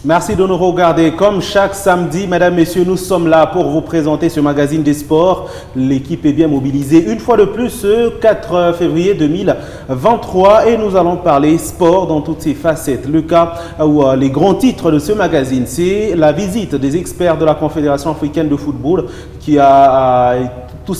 Merci de nous regarder. Comme chaque samedi, mesdames, messieurs, nous sommes là pour vous présenter ce magazine des sports. L'équipe est bien mobilisée une fois de plus ce 4 février 2023 et nous allons parler sport dans toutes ses facettes. Le cas où les grands titres de ce magazine, c'est la visite des experts de la Confédération africaine de football qui a tout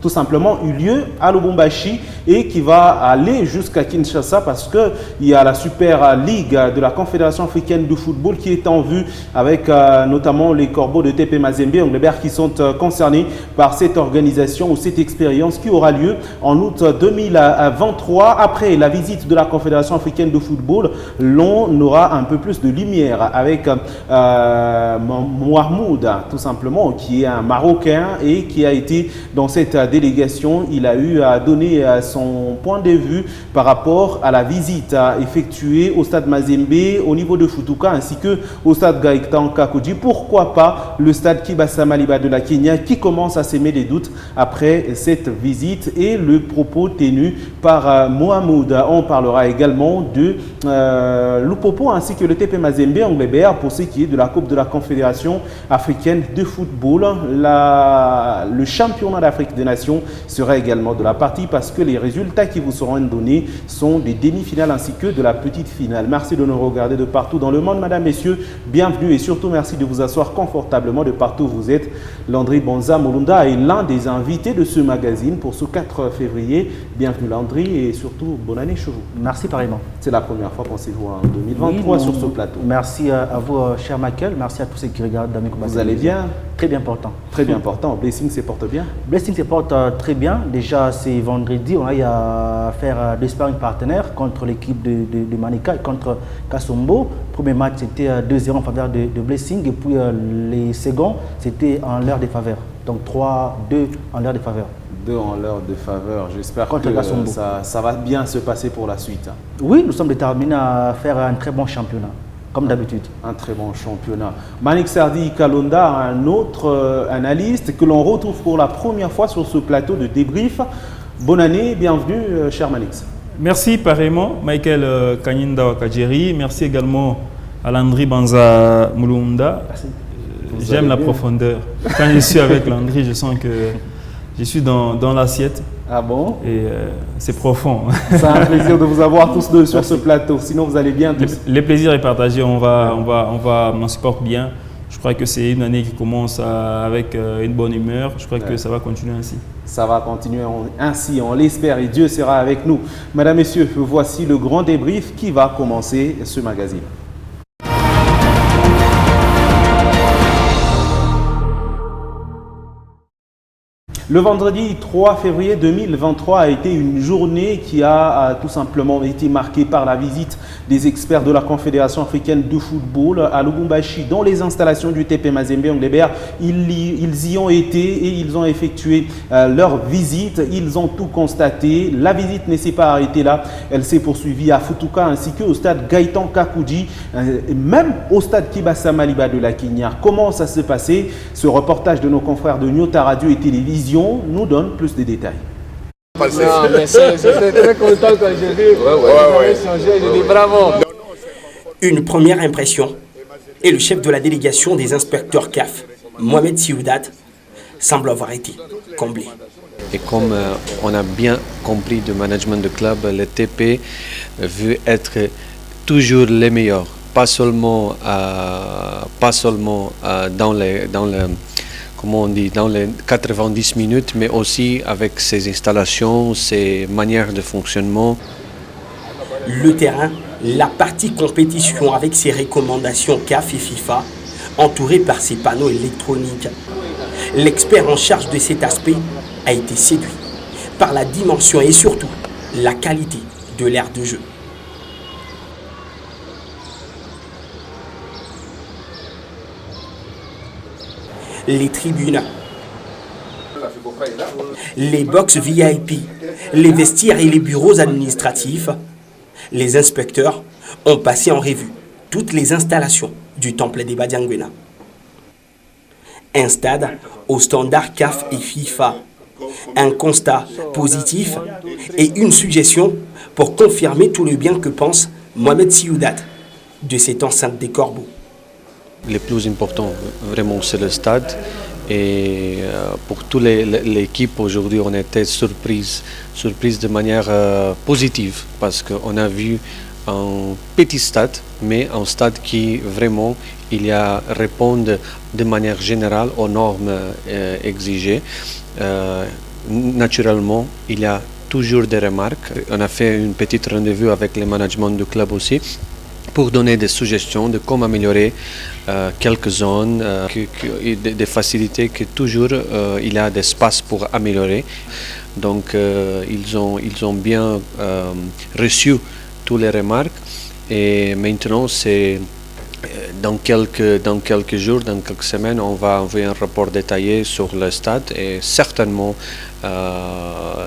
simplement eu lieu à Lubumbashi et qui va aller jusqu'à Kinshasa parce qu'il y a la Super League de la Confédération africaine de football qui est en vue avec notamment les corbeaux de TP Mazembe, Anglebert qui sont concernés par cette organisation ou cette expérience qui aura lieu en août 2023. Après la visite de la Confédération africaine de football, l'on aura un peu plus de lumière avec Mohamed, tout simplement, qui est un Marocain et qui a été dans cette délégation. Il a eu à donner son point de vue par rapport à la visite effectuée au stade Mazembe, au niveau de Futuka, ainsi que au stade Gaëtan Kakuji. Pourquoi pas le stade Kibasa Maliba de la Kenya qui commence à s'aimer des doutes après cette visite et le propos tenu par Mohamed. On parlera également de Lupopo ainsi que le TP Mazembe Anglebert pour ce qui est de la Coupe de la Confédération africaine de football. Le championnat d'Afrique des Nations sera également de la partie parce que les résultats qui vous seront donnés sont des demi-finales ainsi que de la petite finale. Merci de nous regarder de partout dans le monde, mesdames, messieurs. Bienvenue et surtout merci de vous asseoir confortablement de partout où vous êtes. Landry Bonza Molunda est l'un des invités de ce magazine pour ce 4 février. Bienvenue Landry et surtout bonne année chez vous. Merci pareillement. C'est la première fois qu'on s'est vu en 2023 sur ce plateau. Merci à vous, cher Michael. Merci à tous ceux qui regardent Dami Koubasi. Vous allez bien? Très bien portant. Très bien portant. Blessing se porte bien? Blessing se porte très bien. Déjà, c'est vendredi. On a eu à faire deux sparring partenaires contre l'équipe de Manika et contre Kasombo. Premier match, c'était 2-0 en faveur de Blessing. Et puis les seconds, c'était en leur défaveur. Donc 3-2 en leur défaveur. 2 en leur de faveur. J'espère que ça va bien se passer pour la suite. Oui, nous sommes déterminés à faire un très bon championnat, comme d'habitude. Un très bon championnat. Manik Sardi Kalonda, un autre analyste que l'on retrouve pour la première fois sur ce plateau de débrief. Bonne année, bienvenue, cher Manix. Merci pareillement, Michael Kanyinda Wakajeri. Merci également à Landry Banza Mulunda. J'aime la profondeur. Quand je suis avec Landry, je sens que je suis dans l'assiette. Ah bon? Et c'est profond. C'est un plaisir de vous avoir tous deux sur ce plateau. Sinon, vous allez bien tous. Le plaisir est partagé. On se porte bien. Je crois que c'est une année qui commence avec une bonne humeur. Je crois que ça va continuer ainsi. Ça va continuer ainsi, on l'espère et Dieu sera avec nous. Mesdames, Messieurs, voici le grand débrief qui va commencer ce magazine. Le vendredi 3 février 2023 a été une journée qui a tout simplement été marquée par la visite des experts de la Confédération africaine de football à Lubumbashi dans les installations du TP Mazembe Anglebert. Ils y ont été et ils ont effectué leur visite. Ils ont tout constaté. La visite ne s'est pas arrêtée là. Elle s'est poursuivie à Futuka ainsi qu'au stade Gaëtan Kakuji, même au stade Kibasa Maliba de la Kenya. Comment ça s'est passé? Ce reportage de nos confrères de Nyota Radio et Télévision nous donne plus de détails. J'étais très content quand j'ai vu. J'ai dit bravo. Une première impression et le chef de la délégation des inspecteurs CAF, Mohamed Sioudat, semble avoir été comblé. Et comme on a bien compris du management de club, le TP veut être toujours les meilleurs, pas seulement dans les 90 minutes, mais aussi avec ses installations, ses manières de fonctionnement. Le terrain, la partie compétition avec ses recommandations CAF et FIFA, entouré par ses panneaux électroniques. L'expert en charge de cet aspect a été séduit par la dimension et surtout la qualité de l'aire de jeu. Les tribunes, les box VIP, les vestiaires et les bureaux administratifs, les inspecteurs ont passé en revue toutes les installations du temple des Badiangwena. Un stade au standard CAF et FIFA, un constat positif et une suggestion pour confirmer tout le bien que pense Mohamed Sioudat de cette enceinte des Corbeaux. Le plus important, vraiment, c'est le stade. Et pour toute l'équipe, aujourd'hui, on était surprise de manière positive parce qu'on a vu un petit stade, mais un stade qui vraiment répond de manière générale aux normes exigées. Naturellement, il y a toujours des remarques. On a fait une petite rendez-vous avec le management du club aussi pour donner des suggestions de comment améliorer quelques zones, des facilités que toujours il y a d'espace pour améliorer. Donc ils ont bien reçu toutes les remarques et maintenant c'est dans quelques jours, dans quelques semaines, on va envoyer un rapport détaillé sur le stade et certainement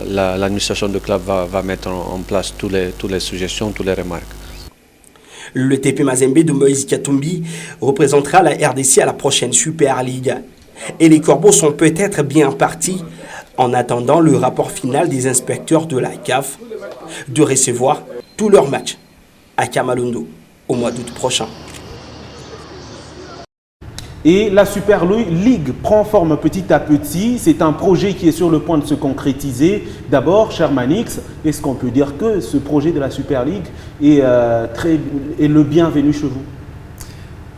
l'administration du club va mettre en place toutes les suggestions, toutes les remarques. Le TP Mazembe de Moïse Katumbi représentera la RDC à la prochaine Super League. Et les Corbeaux sont peut-être bien partis en attendant le rapport final des inspecteurs de la CAF de recevoir tous leurs matchs à Kamalondo au mois d'août prochain. Et la Super League prend forme petit à petit. C'est un projet qui est sur le point de se concrétiser. D'abord, cher Manix, est-ce qu'on peut dire que ce projet de la Super League est le bienvenu chez vous?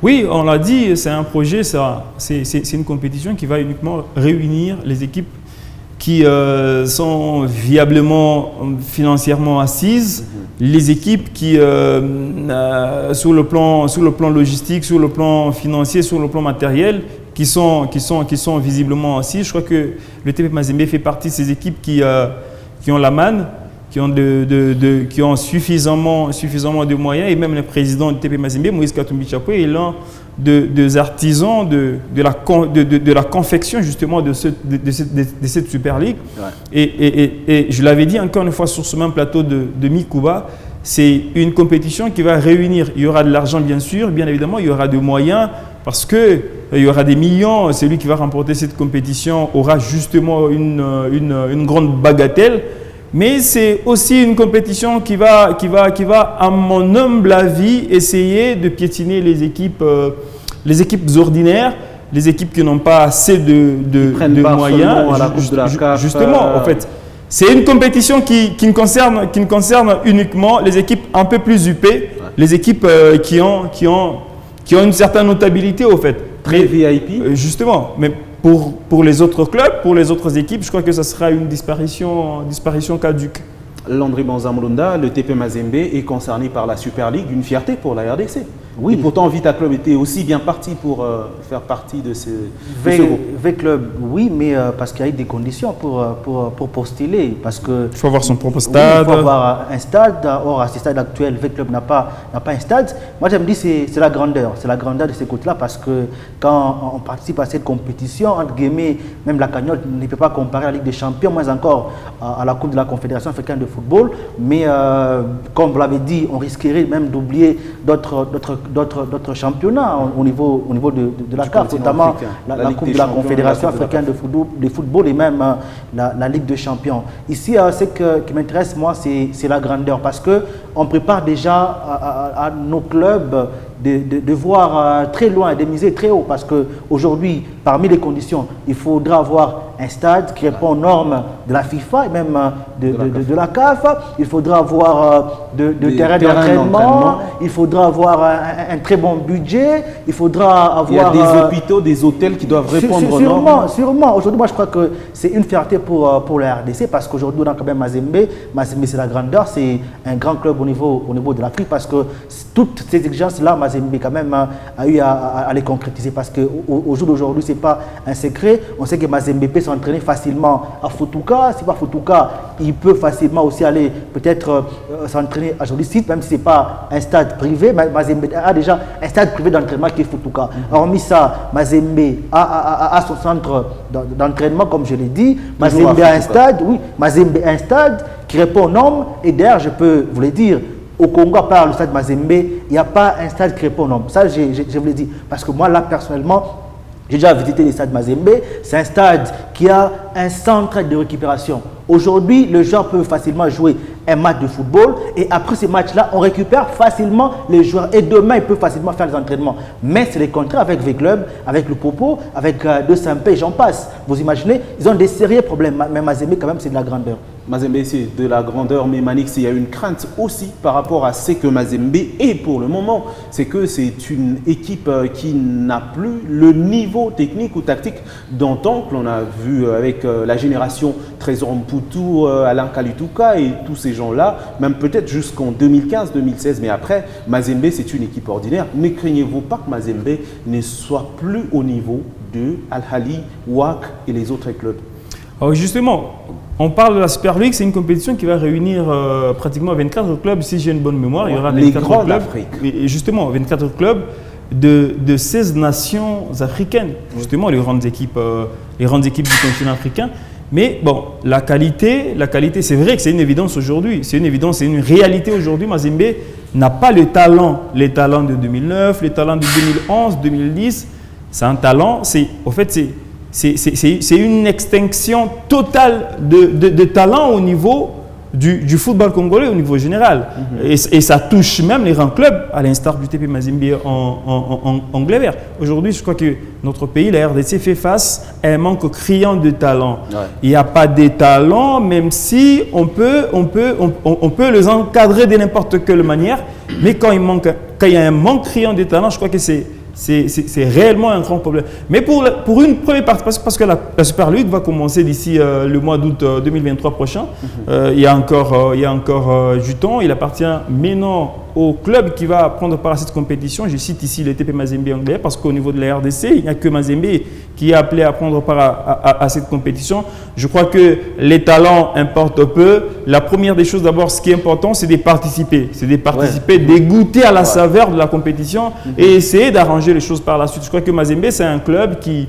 Oui, on l'a dit, c'est un projet, c'est une compétition qui va uniquement réunir les équipes qui sont viablement financièrement assises, les équipes qui, sur le plan logistique, sur le plan financier, sur le plan matériel, qui sont visiblement assises. Je crois que le TP Mazembe fait partie de ces équipes qui ont la manne, qui ont suffisamment de moyens, et même le président du TP Mazembe, Moïse Katumbi Chapoué, est l'un des artisans de la confection justement de cette Super League. Ouais. Et je l'avais dit encore une fois sur ce même plateau de Mikuba, c'est une compétition qui va réunir, il y aura de l'argent bien sûr, bien évidemment, il y aura des moyens parce qu'il y aura des millions, celui qui va remporter cette compétition aura justement une grande bagatelle. Mais c'est aussi une compétition qui va, à mon humble avis, essayer de piétiner les équipes ordinaires, les équipes qui n'ont pas assez de moyens. À la coupe de la CAF, justement, en fait, c'est une compétition qui ne concerne uniquement les équipes un peu plus huppées, les équipes qui ont une certaine notabilité, au fait. Très VIP. Justement, mais pour les autres clubs, pour les autres équipes, je crois que ça sera une disparition caduque. Landry Banza Mulunda, le TP Mazembe est concerné par la Super League, une fierté pour la RDC. Oui. Et pourtant, Vita Club était aussi bien parti pour faire partie de ce groupe. V-Club, oui, mais parce qu'il y a eu des conditions pour postuler. Parce que, il faut avoir son propre stade. Oui, il faut avoir un stade. Or, à ce stade actuel, V-Club n'a pas un stade. Moi, j'aime dire c'est la grandeur. C'est la grandeur de ces côtés-là parce que quand on participe à cette compétition, entre guillemets, même la cagnotte ne peut pas comparer à la Ligue des Champions, moins encore à la Coupe de la Confédération africaine de football. Mais comme vous l'avez dit, on risquerait même d'oublier d'autres championnats au niveau de la CAF, notamment la Coupe de la Confédération africaine de football et même la Ligue des Champions. Ici, ce qui m'intéresse, moi, c'est la grandeur parce qu'on prépare déjà à nos clubs de voir très loin, de miser très haut parce qu'aujourd'hui, parmi les conditions, il faudra avoir un stade qui répond aux normes de la FIFA et même de la CAF. Il faudra avoir de terrains d'entraînement. Il faudra avoir un très bon budget. Il faudra avoir... Il y a des hôpitaux, des hôtels qui doivent répondre aux normes. Sûrement. Aujourd'hui, moi, je crois que c'est une fierté pour la RDC parce qu'aujourd'hui, on a quand même Mazembe. Mazembe, c'est la grandeur. C'est un grand club au niveau de l'Afrique parce que toutes ces exigences-là, Mazembe, quand même, a eu à les concrétiser parce qu'au jour d'aujourd'hui, ce n'est pas un secret. On sait que Mazembe peut s'entraîner facilement à Futouka. Si pas Futouka, il peut facilement aussi aller peut-être s'entraîner à Joli Site, même si ce n'est pas un stade privé. Mazembe a déjà un stade privé d'entraînement qui est Futouka. Hormis ça, Mazembe a son centre d'entraînement, comme je l'ai dit. Mazembe a un stade, oui, Mazembe a un stade qui répond aux normes. Et d'ailleurs, je peux vous le dire, au Congo, à part le stade Mazembe, il n'y a pas un stade qui répond aux normes. Ça, je vous l'ai dit. Parce que moi, là, personnellement, j'ai déjà visité le stade Mazembe. C'est un stade qui a un centre de récupération. Aujourd'hui, le joueur peut facilement jouer un match de football et après ces matchs-là, on récupère facilement les joueurs et demain, ils peuvent facilement faire les entraînements. Mais c'est le contraire avec V-Club, avec le Popo, avec De Saint-Pé, j'en passe. Vous imaginez, ils ont des sérieux problèmes. Mais Mazembe, quand même, c'est de la grandeur. Mazembe, c'est de la grandeur, mais Manix, il y a une crainte aussi par rapport à ce que Mazembe est pour le moment. C'est que c'est une équipe qui n'a plus le niveau technique ou tactique d'antan que l'on a vu avec la génération Trésor Mputu, Alain Kalituka et tous ces gens-là, même peut-être jusqu'en 2015-2016. Mais après, Mazembe, c'est une équipe ordinaire. Ne craignez-vous pas que Mazembe ne soit plus au niveau de Al-Ahly, WAC et les autres clubs? Alors justement, on parle de la Super League, c'est une compétition qui va réunir pratiquement 24 clubs, si j'ai une bonne mémoire. Il y aura 24 clubs, et justement 24 clubs de 16 nations africaines, justement les grandes équipes du continent africain. Mais bon, la qualité, c'est vrai que c'est une évidence aujourd'hui, c'est une évidence, c'est une réalité aujourd'hui. Mazembe n'a pas les talents de 2009, les talents de 2011, 2010. C'est un talent, c'est une extinction totale de talent au niveau du football congolais, au niveau général. Et ça touche même les grands clubs, à l'instar du TP Mazembe en anglais vert. Aujourd'hui, je crois que notre pays, la RDC, fait face à un manque criant de talent. Ouais. Il n'y a pas de talent, même si on peut les encadrer de n'importe quelle manière. Mais quand il y a un manque criant de talent, je crois que c'est réellement un grand problème. Mais pour une première partie, parce que la Super League va commencer d'ici le mois d'août 2023 prochain, il y a encore du temps. Il appartient maintenant au club qui va prendre part à cette compétition. Je cite ici le TP Mazembe anglais parce qu'au niveau de la RDC, il n'y a que Mazembe qui est appelé à prendre part à cette compétition. Je crois que les talents importent peu. La première des choses, d'abord, ce qui est important, c'est de participer. C'est de participer, de goûter à la saveur de la compétition et essayer d'arranger les choses par la suite. Je crois que Mazembe, c'est un club qui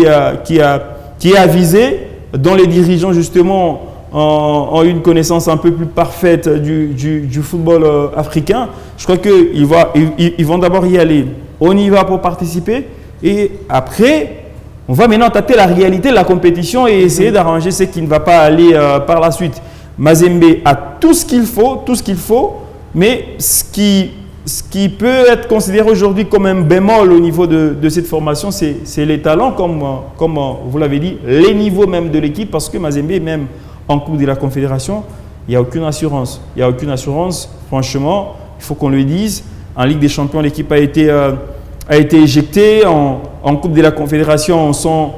est avisé, dont les dirigeants, justement, ont une connaissance un peu plus parfaite du football africain. Je crois qu'ils vont d'abord y aller. On y va pour participer et après, on va maintenant tâter la réalité de la compétition et essayer d'arranger ce qui ne va pas aller par la suite. Mazembe a tout ce qu'il faut, mais ce qui peut être considéré aujourd'hui comme un bémol au niveau de cette formation, c'est les talents, comme vous l'avez dit, les niveaux même de l'équipe, parce que Mazembe, même en Coupe de la Confédération, il n'y a aucune assurance. Il n'y a aucune assurance, franchement, il faut qu'on le dise. En Ligue des Champions, l'équipe a été éjectée. En Coupe de la Confédération,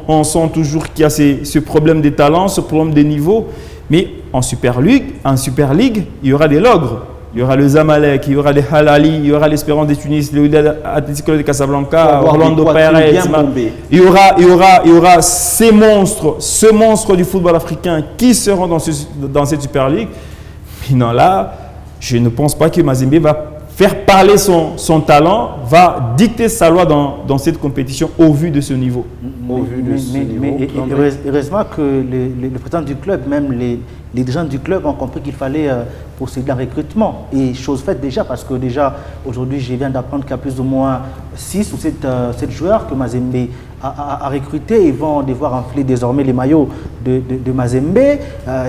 on sent toujours qu'il y a ce problème de talent, ce problème de niveau. Mais en Super League, il y aura des logres. Il y aura le Zamalek, il y aura les Al-Ahly, il y aura l'Espérance de Tunis, le Atlético de Casablanca, Orlando Pirates. Il y aura ce monstre du football africain qui seront dans cette Super League. Mais non, là, je ne pense pas que Mazembe va faire parler son talent, va dicter sa loi dans cette compétition au vu de ce niveau. Mais heureusement que le président du club, même les dirigeants du club ont compris qu'il fallait procéder à un recrutement. Et chose faite déjà, parce que déjà, aujourd'hui, je viens d'apprendre qu'il y a plus ou moins 6 ou 7 joueurs que Mazembe a recrutés. Ils vont devoir enfler désormais les maillots de Mazembe.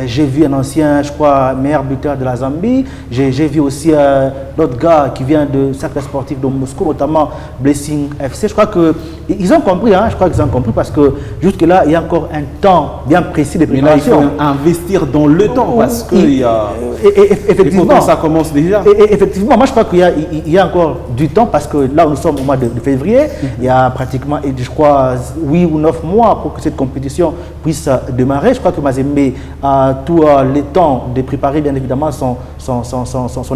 J'ai vu un ancien, je crois, meilleur buteur de la Zambie. J'ai vu aussi d'autres gars qui viennent de cercle sportif de Moscou, notamment Blessing FC. Je crois qu'ils ont compris, je crois qu'ils ont compris parce que jusque-là, il y a encore un temps bien précis de préparation. Mais là, il faut investir dans le temps parce que effectivement, ça commence déjà. Effectivement, moi je crois qu'il y a encore du temps parce que là, nous sommes au mois de février. Il y a pratiquement, je crois, 8 ou 9 mois pour que cette compétition puisse démarrer. Je crois que Mazembe a tout le temps de préparer bien évidemment son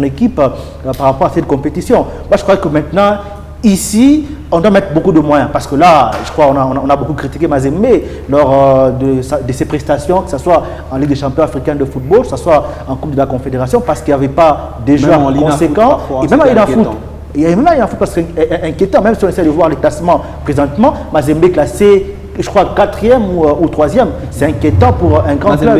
équipe par rapport à cette compétition. Moi je crois que maintenant, ici, on doit mettre beaucoup de moyens parce que là, je crois on a beaucoup critiqué Mazembe lors de ses prestations, que ce soit en Ligue des champions africaine de football, que ce soit en Coupe de la Confédération, parce qu'il n'y avait pas de joueurs conséquents. Et même en foot. Il y a même un foot parce que inquiétant, même si on essaie de voir les classements présentement, Mazembe est classé, je crois, 4e ou 3e. C'est inquiétant pour un grand club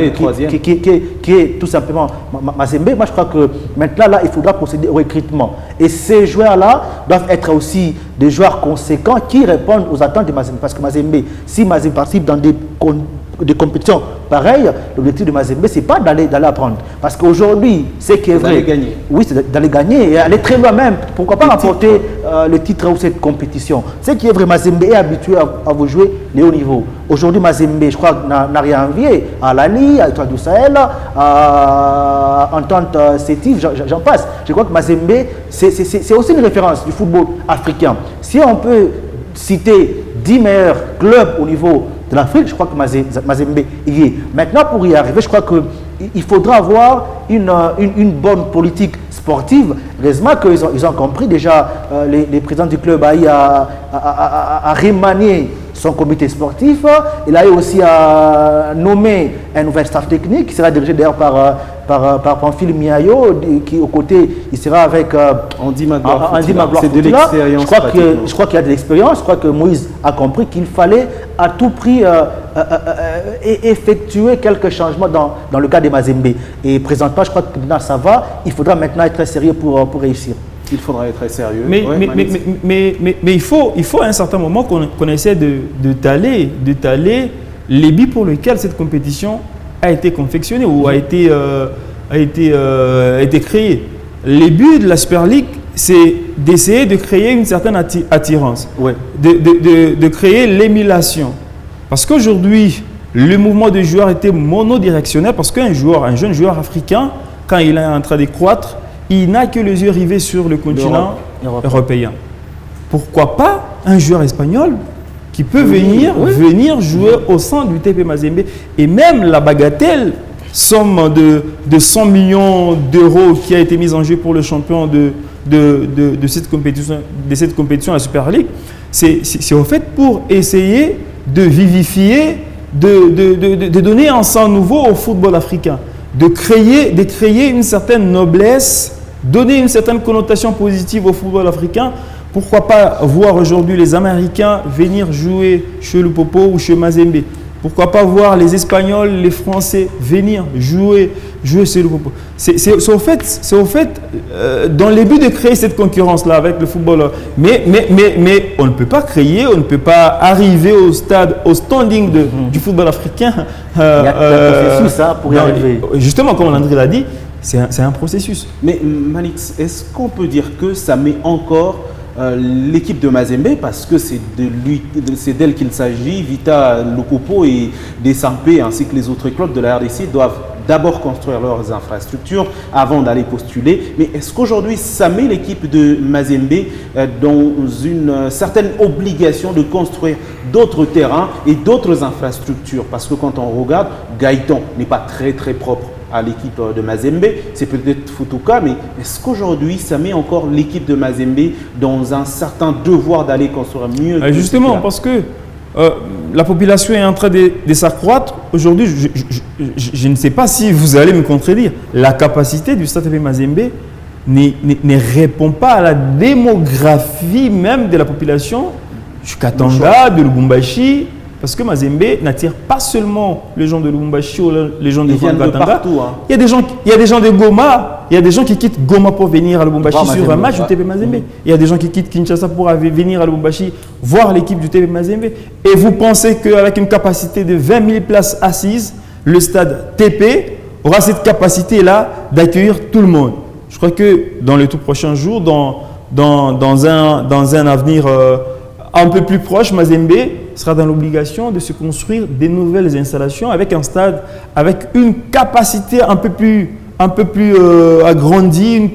qui est tout simplement Mazembe. Moi, je crois que maintenant, là, il faudra procéder au recrutement. Et ces joueurs-là doivent être aussi des joueurs conséquents qui répondent aux attentes de Mazembe. Parce que Mazembe, si Mazembe participe dans des de compétition pareil, l'objectif de Mazembe, ce n'est pas d'aller apprendre. Parce qu'aujourd'hui, ce qui est vrai. D'aller gagner. Oui, c'est d'aller gagner et aller très loin même. Pourquoi pas remporter le titre ou cette compétition. Ce qui est vrai, Mazembe est habitué à vous jouer les hauts niveaux. Aujourd'hui, Mazembe, je crois, n'a rien envié à Lali, à Étoile du Sahel, à Entente Sétif, j'en passe. Je crois que Mazembe, c'est aussi une référence du football africain. Si on peut citer 10 meilleurs clubs au niveau de l'Afrique, je crois que Mazembe y est. Maintenant, pour y arriver, je crois qu'il faudra avoir une bonne politique sportive. Heureusement qu'ils ont compris déjà, les présidents du club à remanier son comité sportif. Il a eu aussi à nommer un nouvel staff technique qui sera dirigé d'ailleurs par Pamphile Miayo, qui au côté, il sera avec Andy Magloire. C'est de l'expérience. Je crois qu'il y a de l'expérience. Je crois que Moïse a compris qu'il fallait à tout prix effectuer quelques changements dans le cas de Mazembe. Et présentement, je crois que maintenant ça va. Il faudra maintenant être très sérieux pour réussir. Il faudra être très sérieux. Mais il faut à un certain moment qu'on essaie de taler les buts pour lesquels cette compétition a été confectionnée ou a été créée. Les buts de la Super League, c'est d'essayer de créer une certaine attirance, de créer l'émulation. Parce qu'aujourd'hui, le mouvement de joueurs était monodirectionnel parce qu'un jeune joueur africain, quand il est en train de croître, il n'a que les yeux rivés sur le continent européen. Pourquoi pas un joueur espagnol qui peut venir jouer au sein du TP Mazembe? Et même la bagatelle somme de 100 millions d'euros qui a été mise en jeu pour le champion de cette compétition, la Super League, c'est en fait pour essayer de vivifier, de donner un sang nouveau au football africain, de créer une certaine noblesse, donner une certaine connotation positive au football africain. Pourquoi pas voir aujourd'hui les Américains venir jouer chez le Popo ou chez Mazembe? Pourquoi pas voir les Espagnols, les Français venir jouer chez le Popo? C'est au fait dans le but de créer cette concurrence-là avec le football. Mais on ne peut pas créer, on ne peut pas arriver au standing du football africain. Il y a un processus pour y arriver. Justement, comme André l'a dit, c'est un processus. Mais Manix, est-ce qu'on peut dire que ça met encore l'équipe de Mazembe, parce que c'est d'elle qu'il s'agit, Vita Lukopo et Desampé ainsi que les autres clubs de la RDC doivent d'abord construire leurs infrastructures avant d'aller postuler. Mais est-ce qu'aujourd'hui ça met l'équipe de Mazembe dans une certaine obligation de construire d'autres terrains et d'autres infrastructures? Parce que quand on regarde, Gaëtan n'est pas très propre à l'équipe de Mazembe, c'est peut-être Futuka, mais est-ce qu'aujourd'hui ça met encore l'équipe de Mazembe dans un certain devoir d'aller construire mieux? Justement, parce que la population est en train de s'accroître. Aujourd'hui, je ne sais pas si vous allez me contredire, la capacité du Stade Mazembe ne répond pas à la démographie même de la population du Katanga, de Lubumbashi. Parce que Mazembe n'attire pas seulement les gens de Lubumbashi ou les gens de Katanga. Il y a des gens de Goma, il y a des gens qui quittent Goma pour venir à Lubumbashi sur un match du TP Mazembe. Il y a des gens qui quittent Kinshasa pour venir à Lubumbashi voir l'équipe du TP Mazembe. Et vous pensez qu'avec une capacité de 20 000 places assises, le stade TP aura cette capacité-là d'accueillir tout le monde? Je crois que dans les tout prochains jours, dans un avenir un peu plus proche, Mazembe sera dans l'obligation de se construire des nouvelles installations avec un stade, avec une capacité un peu plus agrandie,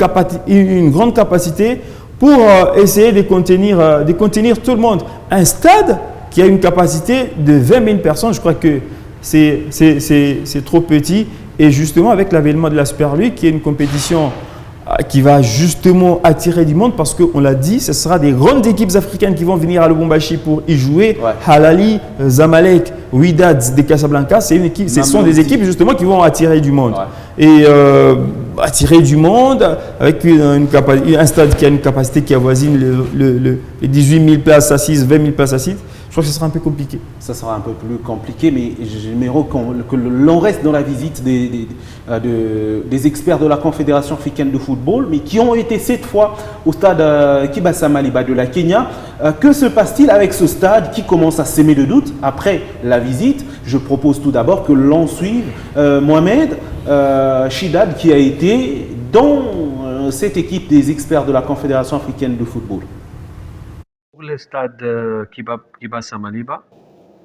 une grande capacité pour essayer de contenir tout le monde. Un stade qui a une capacité de 20 000 personnes, je crois que c'est trop petit. Et justement, avec l'avènement de la Super League, qui est une compétition qui va justement attirer du monde, parce qu'on l'a dit, ce sera des grandes équipes africaines qui vont venir à Lubumbashi pour y jouer. Halali, Zamalek, Wydad de Casablanca, ce sont des équipes justement qui vont attirer du monde. Et attirer du monde avec un stade qui a une capacité qui avoisine les 18 000 places assises, 20 000 places assises. Je crois que ce sera un peu compliqué. Ça sera un peu plus compliqué, mais j'aimerais que l'on reste dans la visite des experts de la Confédération africaine de football, mais qui ont été cette fois au stade Kibasa Maliba de la Kenya. Que se passe-t-il avec ce stade qui commence à s'aimer de doute après la visite? Je propose tout d'abord que l'on suive Mohamed Chidad, qui a été dans cette équipe des experts de la Confédération africaine de football. Pour le stade Kibasa Maliba,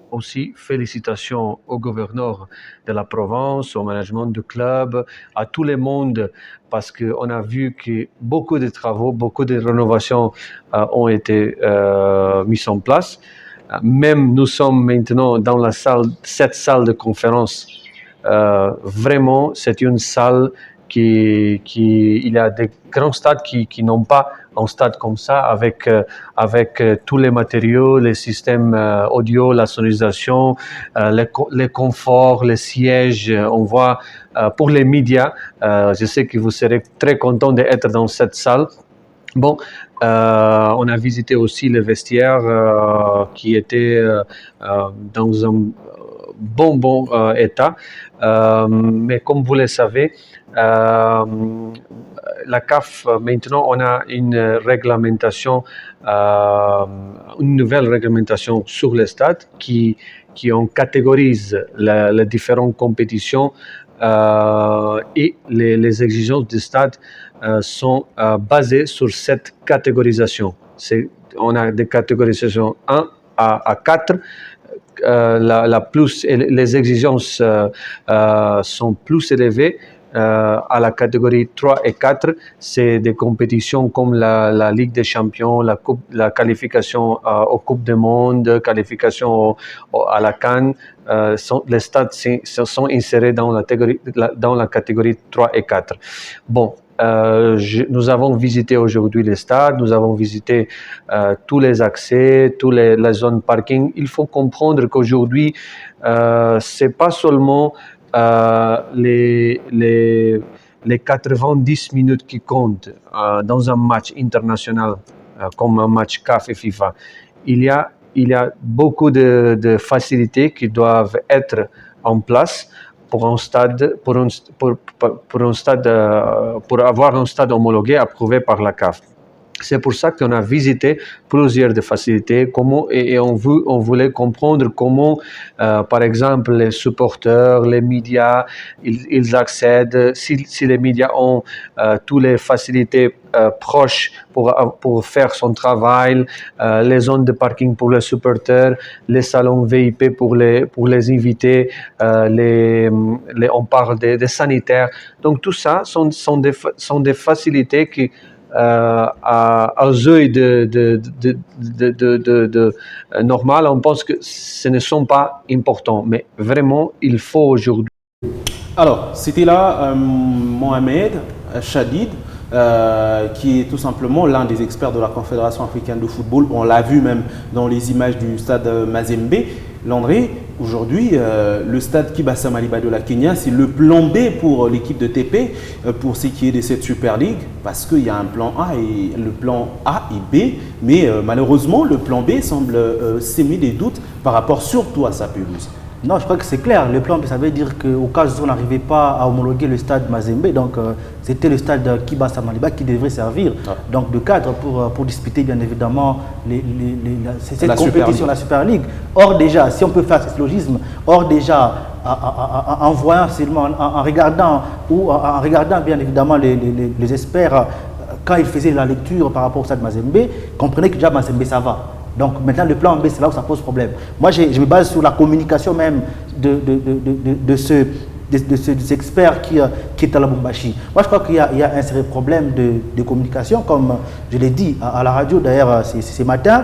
aussi félicitations au gouverneur de la province, au management du club, à tout le monde, parce qu'on a vu que beaucoup de travaux, beaucoup de rénovations ont été mis en place. Même nous sommes maintenant dans cette salle de conférence. Vraiment, c'est une salle il y a des grands stades qui n'ont pas un stade comme ça avec tous les matériaux, les systèmes audio, la sonorisation, les conforts, les sièges. On voit pour les médias, je sais que vous serez très contents d'être dans cette salle. Bon, on a visité aussi les vestiaires qui étaient dans un bon état. Mais comme vous le savez, la CAF, maintenant, on a une nouvelle réglementation sur les stades qui on catégorise les différentes compétitions et les exigences du stade sont basées sur cette catégorisation. On a des catégorisations 1 à 4. Les exigences sont plus élevées. À la catégorie 3 et 4, c'est des compétitions comme la Ligue des Champions, la qualification aux Coupes du Monde, qualification à la CAN. Les stades sont insérés dans la catégorie 3 et 4. Bon, nous avons visité aujourd'hui les stades, nous avons visité tous les accès, toutes les zones parking. Il faut comprendre qu'aujourd'hui, c'est pas seulement les 90 minutes qui comptent dans un match international comme un match CAF et FIFA. Il y a beaucoup de facilités qui doivent être en place pour avoir un stade homologué approuvé par la CAF. C'est pour ça qu'on a visité plusieurs des facilités et on voulait comprendre comment, par exemple, les supporters, les médias, ils accèdent, si les médias ont toutes les facilités proches pour faire son travail, les zones de parking pour les supporters, les salons VIP pour les invités, on parle des sanitaires. Donc tout ça sont des facilités qui aux yeux normal, on pense que ce ne sont pas importants, mais vraiment, il faut aujourd'hui. Alors, c'était là Mohamed Chadid, qui est tout simplement l'un des experts de la Confédération africaine de football. On l'a vu même dans les images du stade Mazembe. Landry, aujourd'hui, le stade Kibasa Maliba de la Kenya, c'est le plan B pour l'équipe de TP, pour ce qui est de cette Super League, parce qu'il y a un plan A et le plan A et B, mais malheureusement, le plan B semble s'émettre des doutes par rapport surtout à sa pelouse. Non, je crois que c'est clair. Le plan B, ça veut dire qu'au cas où on n'arrivait pas à homologuer le stade Mazembe, donc c'était le stade Kibasa Maliba qui devrait servir donc de cadre pour disputer bien évidemment cette compétition, la Super League. Or déjà, si on peut faire ce syllogisme, en voyant seulement, en regardant bien évidemment les experts, quand ils faisaient la lecture par rapport au stade Mazembe, comprenaient que déjà Mazembe ça va. Donc maintenant le plan B, c'est là où ça pose problème. Moi je me base sur la communication même de ces experts qui est à la Lubumbashi. Moi je crois qu'il y a un sérieux problème de communication, comme je l'ai dit à la radio d'ailleurs ce matin.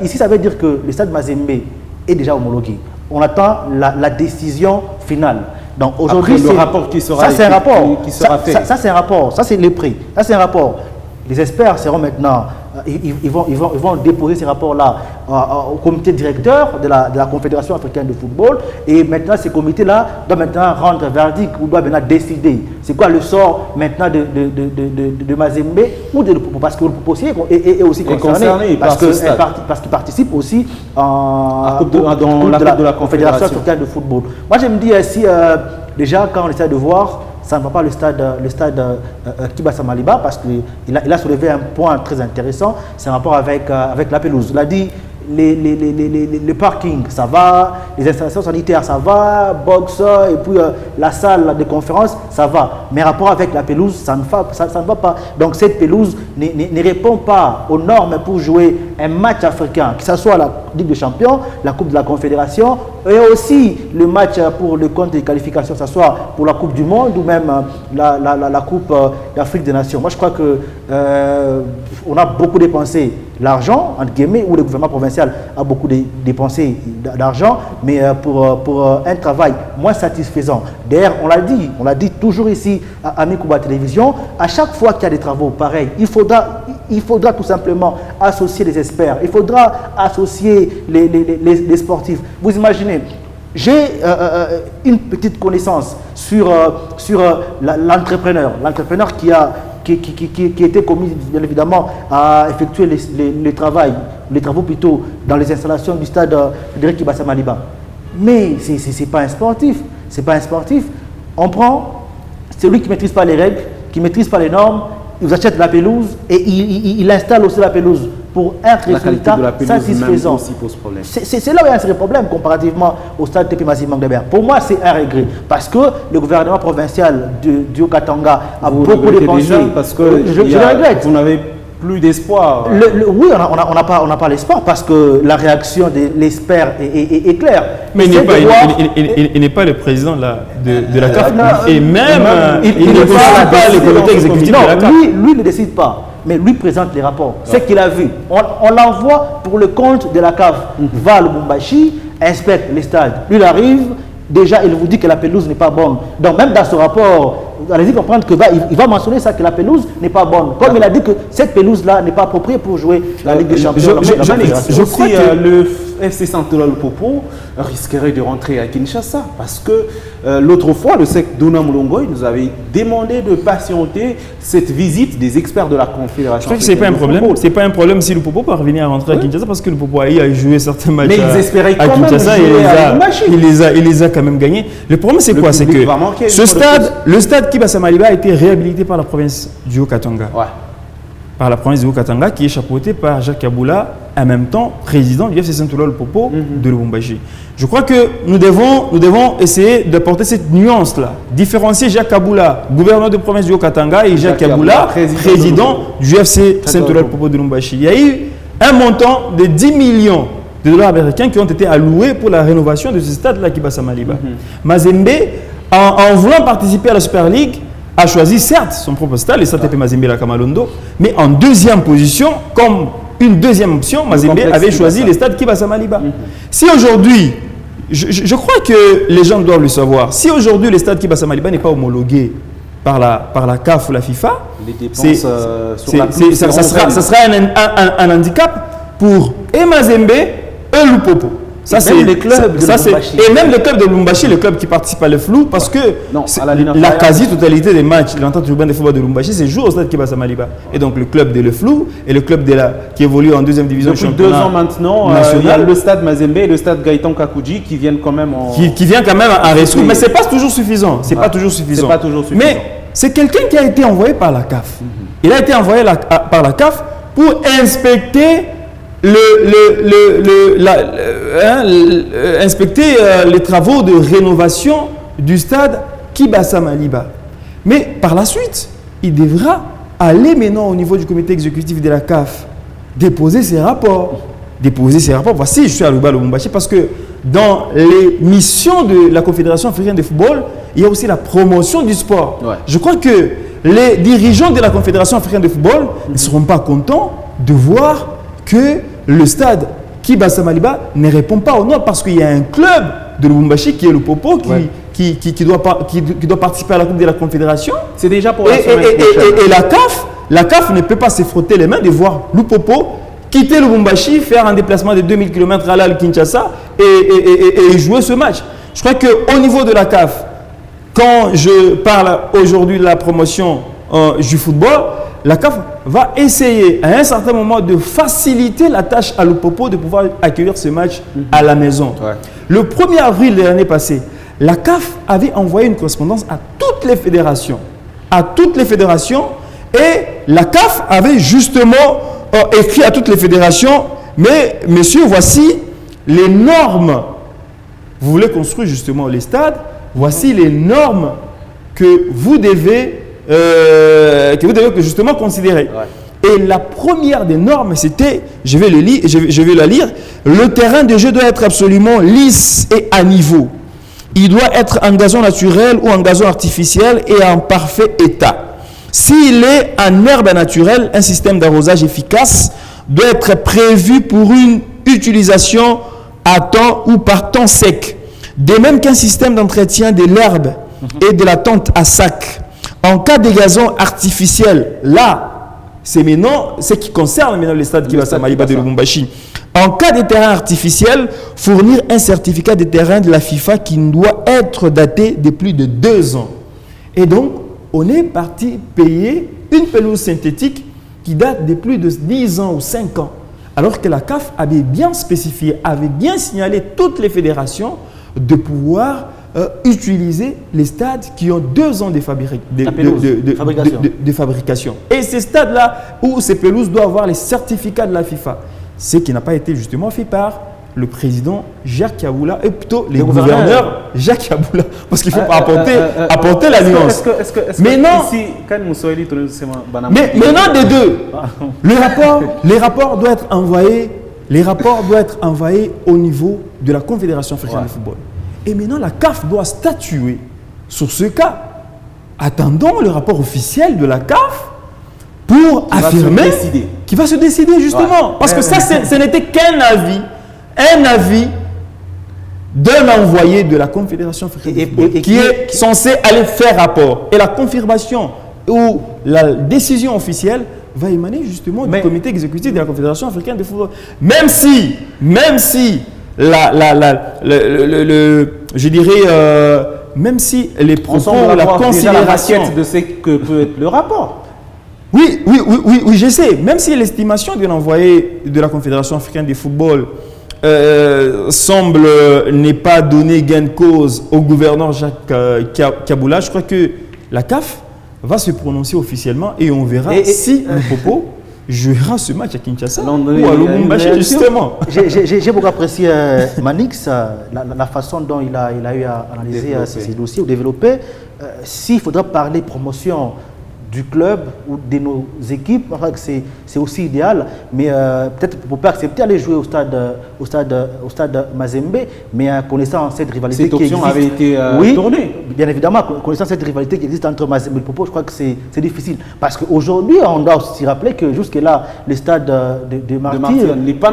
Ici ça veut dire que le stade Mazembe est déjà homologué. On attend la décision finale. Donc aujourd'hui le rapport qui sera fait. Ça c'est un rapport, ça c'est les prix, ça c'est un rapport. Les experts seront maintenant ils vont déposer ces rapports-là au comité directeur de la Confédération africaine de football. Et maintenant, ces comités-là doivent maintenant rendre verdict ou doivent maintenant décider. C'est quoi le sort maintenant de Mazembe ou de Lupopo, parce que Lupopo est aussi concerné parce qu'il participe aussi dans la Confédération africaine de football. Moi, je me dis ici, déjà, quand on essaie de voir, ça ne va pas le stade Kibasa Maliba, parce qu'il a soulevé un point très intéressant, c'est un rapport avec la pelouse. Il a dit les parkings, ça va, les installations sanitaires, ça va, box, et puis la salle de conférence, ça va. Mais rapport avec la pelouse, ça ne va pas. Donc cette pelouse ne répond pas aux normes pour jouer un match africain, que ce soit la Ligue des Champions, la Coupe de la Confédération, et aussi le match pour le compte des qualifications, que ce soit pour la Coupe du Monde ou même la Coupe d'Afrique des Nations. Moi, je crois que on a beaucoup dépensé l'argent, entre guillemets, ou le gouvernement provincial a beaucoup dépensé d'argent, mais pour un travail moins satisfaisant. D'ailleurs, on l'a dit toujours ici à Amikuba Télévision, à chaque fois qu'il y a des travaux pareils, il faudra tout simplement associer les experts, il faudra associer les sportifs. Vous imaginez, j'ai une petite connaissance sur l'entrepreneur qui était commis, bien évidemment, à effectuer les travaux plutôt dans les installations du stade Frédéric Kibasa Maliba. Mais ce n'est pas un sportif. C'est pas un sportif. On prend celui qui ne maîtrise pas les règles, qui ne maîtrise pas les normes, il vous achète la pelouse et il installe aussi la pelouse pour un résultat satisfaisant. C'est là où il y a un sérieux problème comparativement au stade TP Mazembe Mangdebert. Pour moi, c'est un regret parce que le gouvernement provincial du Haut-Katanga a beaucoup dépensé. Parce que je regrette. Vous n'avez plus d'espoir. Oui, on n'a pas l'espoir parce que la réaction de l'expert est claire. Mais il n'est pas le président de la CAF et même il ne décide pas le comité exécutif de la CAF. Lui ne décide pas. Mais lui présente les rapports. C'est ce qu'il a vu. On l'envoie pour le compte de la CAF. Va à Lubumbashi, inspecte les stades. Lui, il arrive, déjà, il vous dit que la pelouse n'est pas bonne. Donc, même dans ce rapport, allez-y comprendre qu'il va mentionner ça, que la pelouse n'est pas bonne. Comme il a dit que cette pelouse-là n'est pas appropriée pour jouer la Ligue des Champions. Je crois que le FC Central Lupopo risquerait de rentrer à Kinshasa parce que l'autre fois, le SEC Dona Moulongoy nous avait demandé de patienter cette visite des experts de la Confédération. Je crois que ce n'est pas un problème. C'est pas un problème si Lupopo parvenir à rentrer à Kinshasa parce que Lupopo a joué certains matchs à Kinshasa et il les a quand même gagnés. Le problème, c'est quoi? C'est que le stade Kibasa Maliba a été réhabilité par la province du Haut-Katanga. Ouais. Par la province du Haut-Katanga qui est chapeautée par Jacques Kaboula, en même temps président du FC Central Lupopo de Lubumbashi. Je crois que nous devons essayer d'apporter cette nuance-là, différencier Jacques Kaboula, gouverneur de province du Haut-Katanga, et Jacques Kaboula, président du FC Central Lupopo de Lubumbashi. Il y a eu un montant de 10 millions de dollars américains qui ont été alloués pour la rénovation de ce stade-là, Kibasa Maliba. Mazembe, en voulant participer à la Super League, a choisi certes son propre stade, le stade TP Mazembe la Kamalondo, mais en deuxième position, comme une deuxième option, Mazembe avait choisi le stade Kibasa Maliba. Si aujourd'hui, je crois que les gens doivent le savoir, si aujourd'hui le stade Kibasa Maliba n'est pas homologué par la CAF ou la FIFA, ça sera un handicap pour Mazembe et Lupopo. Ça, c'est les clubs de Lubumbashi. Et même le club de Lubumbashi, le club qui participe à le flou, parce que la quasi-totalité des matchs de l'entente urbaine de football de Lubumbashi, c'est joué au stade Kibasa Maliba. Et donc le club de Le Flou et le club qui évolue en deuxième division depuis 2 ans maintenant, il y a le stade Mazembe et le stade Gaëtan Kakouji qui viennent quand même qui vient quand même en rescousse. Mais ce n'est pas toujours suffisant. C'est pas toujours suffisant. Mais c'est quelqu'un qui a été envoyé par la CAF. Il a été envoyé par la CAF pour inspecter inspecter les travaux de rénovation du stade Kibasa Maliba. Mais par la suite, il devra aller maintenant au niveau du comité exécutif de la CAF, déposer ses rapports. Voici, je suis à Lubumbashi parce que dans les missions de la Confédération africaine de football, il y a aussi la promotion du sport. Ouais. Je crois que les dirigeants de la Confédération africaine de football ne seront pas contents de voir que le stade Kibasa Maliba ne répond pas aux normes parce qu'il y a un club de Lubumbashi qui est le Popo qui doit participer à la Coupe de la Confédération. C'est déjà pour et la CAF la CAF ne peut pas se frotter les mains de voir Lupopo quitter Lubumbashi, faire un déplacement de 2000 km à l'Al Kinshasa et jouer ce match. Je crois qu'au niveau de la CAF, quand je parle aujourd'hui de la promotion du football, la CAF va essayer à un certain moment de faciliter la tâche à Lupopo de pouvoir accueillir ce match à la maison. Ouais. Le 1er avril de l'année passée, la CAF avait envoyé une correspondance à toutes les fédérations. Et la CAF avait justement écrit à toutes les fédérations, mais messieurs, voici les normes. Vous voulez construire justement les stades, voici les normes que vous devez justement considérer. Ouais. Et la première des normes, c'était, je vais la lire, le terrain de jeu doit être absolument lisse et à niveau. Il doit être en gazon naturel ou en gazon artificiel et en parfait état. S'il est en herbe naturelle, un système d'arrosage efficace doit être prévu pour une utilisation à temps ou par temps sec. De même qu'un système d'entretien de l'herbe et de la tente à sac. En cas de gazon artificiel, là, c'est maintenant ce qui concerne maintenant les stades qui va à Maliba de Lubumbashi. En cas de terrain artificiel, fournir un certificat de terrain de la FIFA qui doit être daté de plus de 2 ans. Et donc, on est parti payer une pelouse synthétique qui date de plus de 10 ans ou 5 ans. Alors que la CAF avait bien spécifié, avait bien signalé toutes les fédérations de pouvoir utiliser les stades qui ont 2 ans de fabrication. Et ces stades-là, où ces pelouses doivent avoir les certificats de la FIFA, ce qui n'a pas été justement fait par le président Jacques Kaboula et plutôt les gouverneurs Jacques Kaboula, parce qu'il faut apporter la nuance. Mais non, des deux, les rapports doivent être envoyés au niveau de la Confédération africaine de football. Et maintenant, la CAF doit statuer sur ce cas. Attendons le rapport officiel de la CAF pour affirmer qu'il va se décider justement. Ouais. Parce que ça, ce n'était qu'un avis. Un avis d'un envoyé de la Confédération africaine de football qui est censé aller faire rapport. Et la confirmation ou la décision officielle va émaner justement du comité exécutif de la Confédération africaine de football. Même si même si les propos, la considération de ce que peut être le rapport. Oui, je sais. Même si l'estimation de l'envoyé de la Confédération africaine de football semble n'est pas donner gain de cause au gouverneur Jacques Kaboula, je crois que la CAF va se prononcer officiellement et on verra si Lupopo jouera ce match à Kinshasa ou à Lubumbashi justement. J'ai beaucoup apprécié Manix, la façon dont il a eu à analyser ces dossiers ou développer. S'il faudra parler promotion du club ou de nos équipes, je crois que c'est aussi idéal, mais peut-être pour ne pas accepter d'aller jouer au stade Mazembe, mais connaissant cette rivalité qui existe. Avait été tournée. Bien évidemment, connaissant cette rivalité qui existe entre Mazembe et Popo, je crois que c'est difficile. Parce qu'aujourd'hui, on doit aussi rappeler que jusque-là, le stade de Martyr n'est pas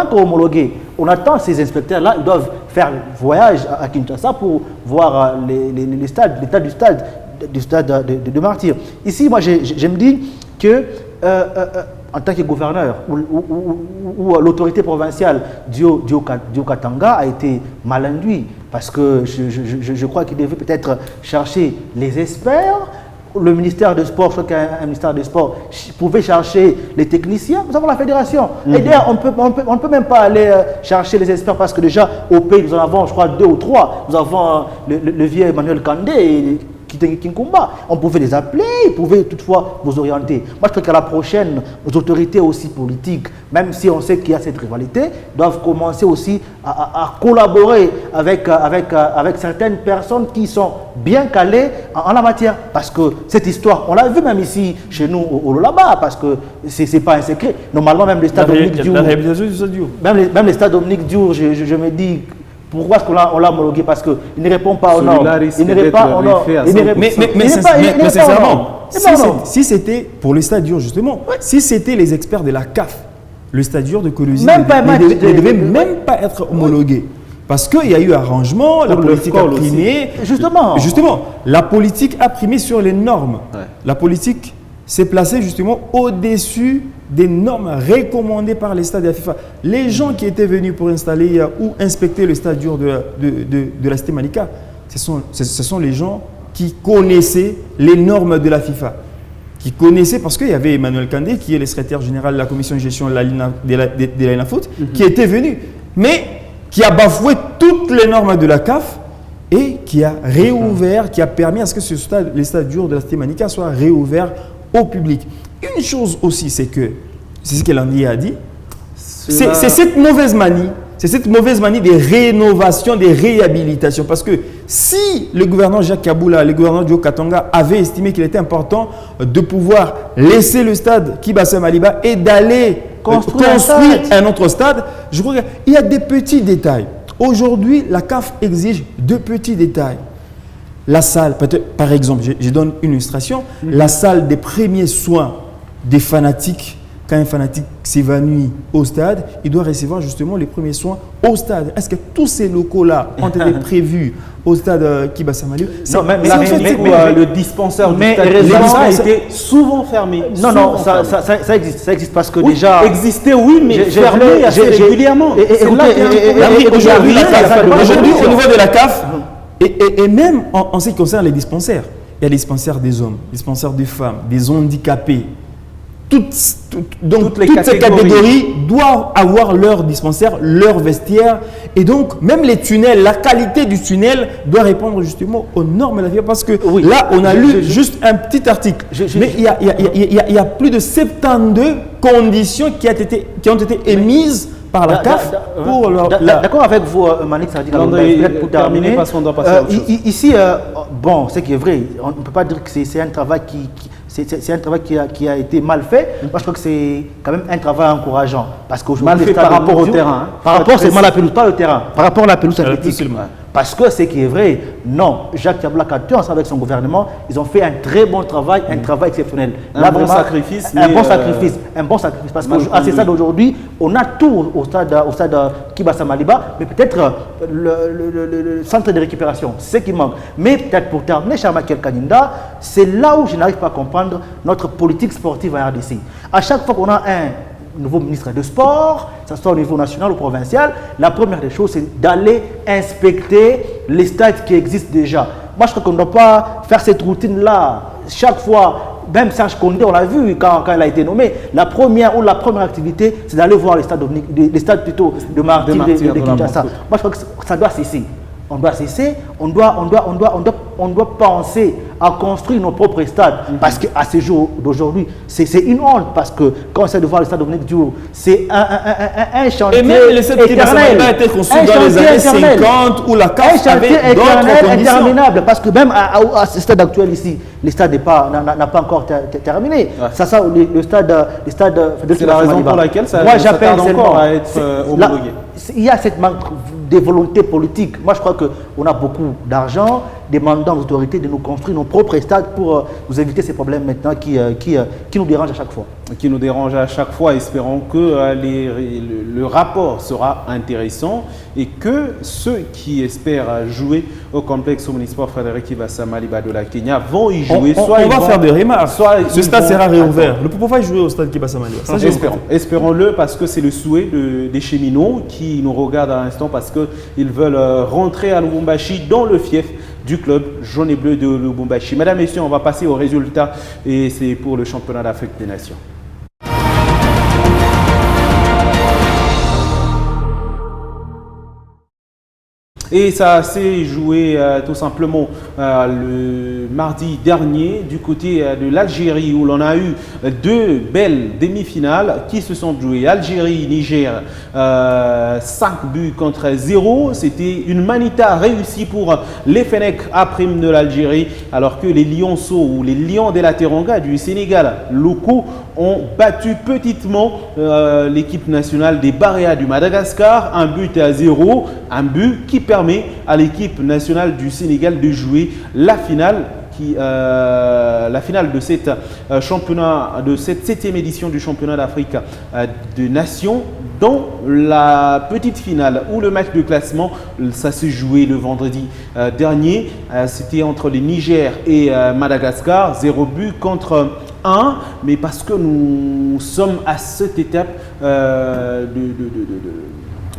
encore homologué. On attend ces inspecteurs-là, ils doivent faire voyage à Kinshasa pour voir l'état du stade de Martyr. Ici, moi, je me dis que en tant que gouverneur ou l'autorité provinciale Dio Katanga a été mal induit parce que je crois qu'il devait peut-être chercher les experts. Le ministère des Sports, je crois qu'un ministère des Sports pouvait chercher les techniciens. Nous avons la fédération. Et d'ailleurs, on ne peut même pas aller chercher les experts parce que déjà, au pays, nous en avons, je crois, 2 ou 3. Nous avons le vieux Emmanuel Kandé, Kinkumba. On pouvait les appeler, ils pouvaient toutefois vous orienter. Moi, je crois qu'à la prochaine, nos autorités aussi politiques, même si on sait qu'il y a cette rivalité, doivent commencer aussi à collaborer avec certaines personnes qui sont bien calées en la matière. Parce que cette histoire, on l'a vu même ici, chez nous, au Lolaba, parce que ce n'est pas un secret. Normalement, même les stades Dominique Diour, même les stades Dominique Diour, je me dis, pourquoi est-ce qu'on l'a homologué? Parce qu'il ne répond pas aux normes. Il ne répond pas aux normes. Mais sincèrement, si c'était pour le stade Diour, justement, si c'était les experts de la CAF, le stade Diour de Colosie ne devait même pas être homologué. Parce qu'il y a eu arrangement, la politique a primé. Justement, la politique a primé sur les normes. Ouais. La politique, s'est placé justement au-dessus des normes recommandées par les stades de la FIFA. Les gens qui étaient venus pour installer ou inspecter le stade de la Cité Malika, ce sont les gens qui connaissaient les normes de la FIFA. Qui connaissaient, parce qu'il y avait Emmanuel Kandé, qui est le secrétaire général de la commission de gestion de la LINAFoot, qui était venu, mais qui a bafoué toutes les normes de la CAF et qui a réouvert, qui a permis à ce que les stades de la Cité Malika soient réouverts au public. Une chose aussi, c'est ce que Landry a dit, c'est cette mauvaise manie. C'est cette mauvaise manie des rénovations, des réhabilitations. Parce que si le gouverneur Jacques Kaboula, le gouverneur Dio Katanga avait estimé qu'il était important de pouvoir laisser le stade Kibasa Maliba et d'aller construire un autre stade, je crois qu'il y a des petits détails. Aujourd'hui, la CAF exige de petits détails. La salle, par exemple, je donne une illustration, la salle des premiers soins des fanatiques. Quand un fanatique s'évanouit au stade, il doit recevoir justement les premiers soins au stade. Est-ce que tous ces locaux-là ont été prévus au stade Kibasa Maliba? Non, mais le dispensaire du stade a été souvent fermé. Non, ça existe. Ça existe parce que déjà... Existait, oui, mais fermé assez régulièrement. Aujourd'hui, au niveau de la CAF, et même en ce qui concerne les dispensaires, il y a les dispensaires des hommes, les dispensaires des femmes, des handicapés. Toutes ces catégories doivent avoir leur dispensaire, leur vestiaire. Et donc, même les tunnels, la qualité du tunnel doit répondre justement aux normes de la FIFA. Parce que là, on a lu juste un petit article. Mais il y a plus de 72 conditions qui ont été émises par la CAF pour D'accord avec vous, Malik Sadi, pour terminer. Ici, bon, ce qui est vrai, on ne peut pas dire que c'est un travail c'est un travail qui a été mal fait. Moi, je crois que c'est quand même un travail encourageant. Parce qu'aujourd'hui, mal fait par rapport au terrain. Par rapport, c'est mal la pelouse, pas le terrain. Par rapport à la pelouse synthétique. Parce que ce qui est vrai, non, Jacques Kaboula ensemble avec son gouvernement, ils ont fait un très bon travail, un travail exceptionnel. Un bon sacrifice. Un bon sacrifice. Parce qu'à ce stade d'aujourd'hui, on a tout au stade Kibasa Maliba, mais peut-être le centre de récupération, c'est ce qui manque. Mais peut-être pour terminer, cher Michael Kaninda, c'est là où je n'arrive pas à comprendre notre politique sportive en RDC. À chaque fois qu'on a un nouveau ministre de sport, que ce soit au niveau national ou provincial, la première des choses, c'est d'aller inspecter les stades qui existent déjà. Moi, je crois qu'on ne doit pas faire cette routine-là. Chaque fois, même Serge Condé, on l'a vu quand il a été nommé, la première activité, c'est d'aller voir les stades plutôt de Martyrs, de Kinshasa. Moi, je crois que ça doit cesser. On doit cesser, on doit penser à construire nos propres stades. Parce qu'à ce jour d'aujourd'hui, c'est une honte. Parce que quand on essaie de voir le stade Dominique Diouf, c'est un chantier. Et même les stades qui n'a été construit dans les années 50 où la CAF avait d'autres conditions. Interminable. Parce que même à ce stade actuel ici, le stade n'a pas encore terminé. Ça, le stade c'est la raison pour laquelle ça tarde encore à être homologué. Il y a cette manque de volonté politique. Moi, je crois qu'on a beaucoup d'argent, demandant aux autorités de nous construire nos propres stades pour nous éviter ces problèmes maintenant qui nous dérangent à chaque fois. Qui nous dérange à chaque fois. Espérons que le rapport sera intéressant et que ceux qui espèrent jouer au complexe Omnisport Frédéric Kibasa Maliba de la Kenya vont y jouer. On va faire des remarques. Ce stade sera réouvert. Ne pouvons pas jouer au stade Kibasa Maliba. Espérons-le parce que c'est le souhait des cheminots qui nous regardent à l'instant parce qu'ils veulent rentrer à Lubumbashi dans le fief du club jaune et bleu de Lubumbashi. Mesdames et messieurs, on va passer aux résultats et c'est pour le championnat d'Afrique des Nations. Et ça s'est joué tout simplement le mardi dernier du côté de l'Algérie où l'on a eu deux belles demi-finales qui se sont jouées. Algérie-Niger, 5 buts contre 0. C'était une manita réussie pour les Fennecs à prime de l'Algérie alors que les Lionceaux ou les Lions de la Teranga du Sénégal locaux ont battu petitement l'équipe nationale des Baréas du Madagascar. 1 but à 0, un but qui permet à l'équipe nationale du Sénégal de jouer la finale de cette championnat, de cette 7e édition du championnat d'Afrique des Nations dans la petite finale où le match de classement, ça s'est joué le vendredi dernier. C'était entre le Niger et Madagascar, 0 but contre mais parce que nous sommes à cette étape, à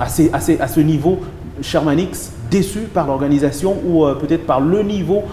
ce niveau, cher Manix, déçu par l'organisation ou peut-être par le niveau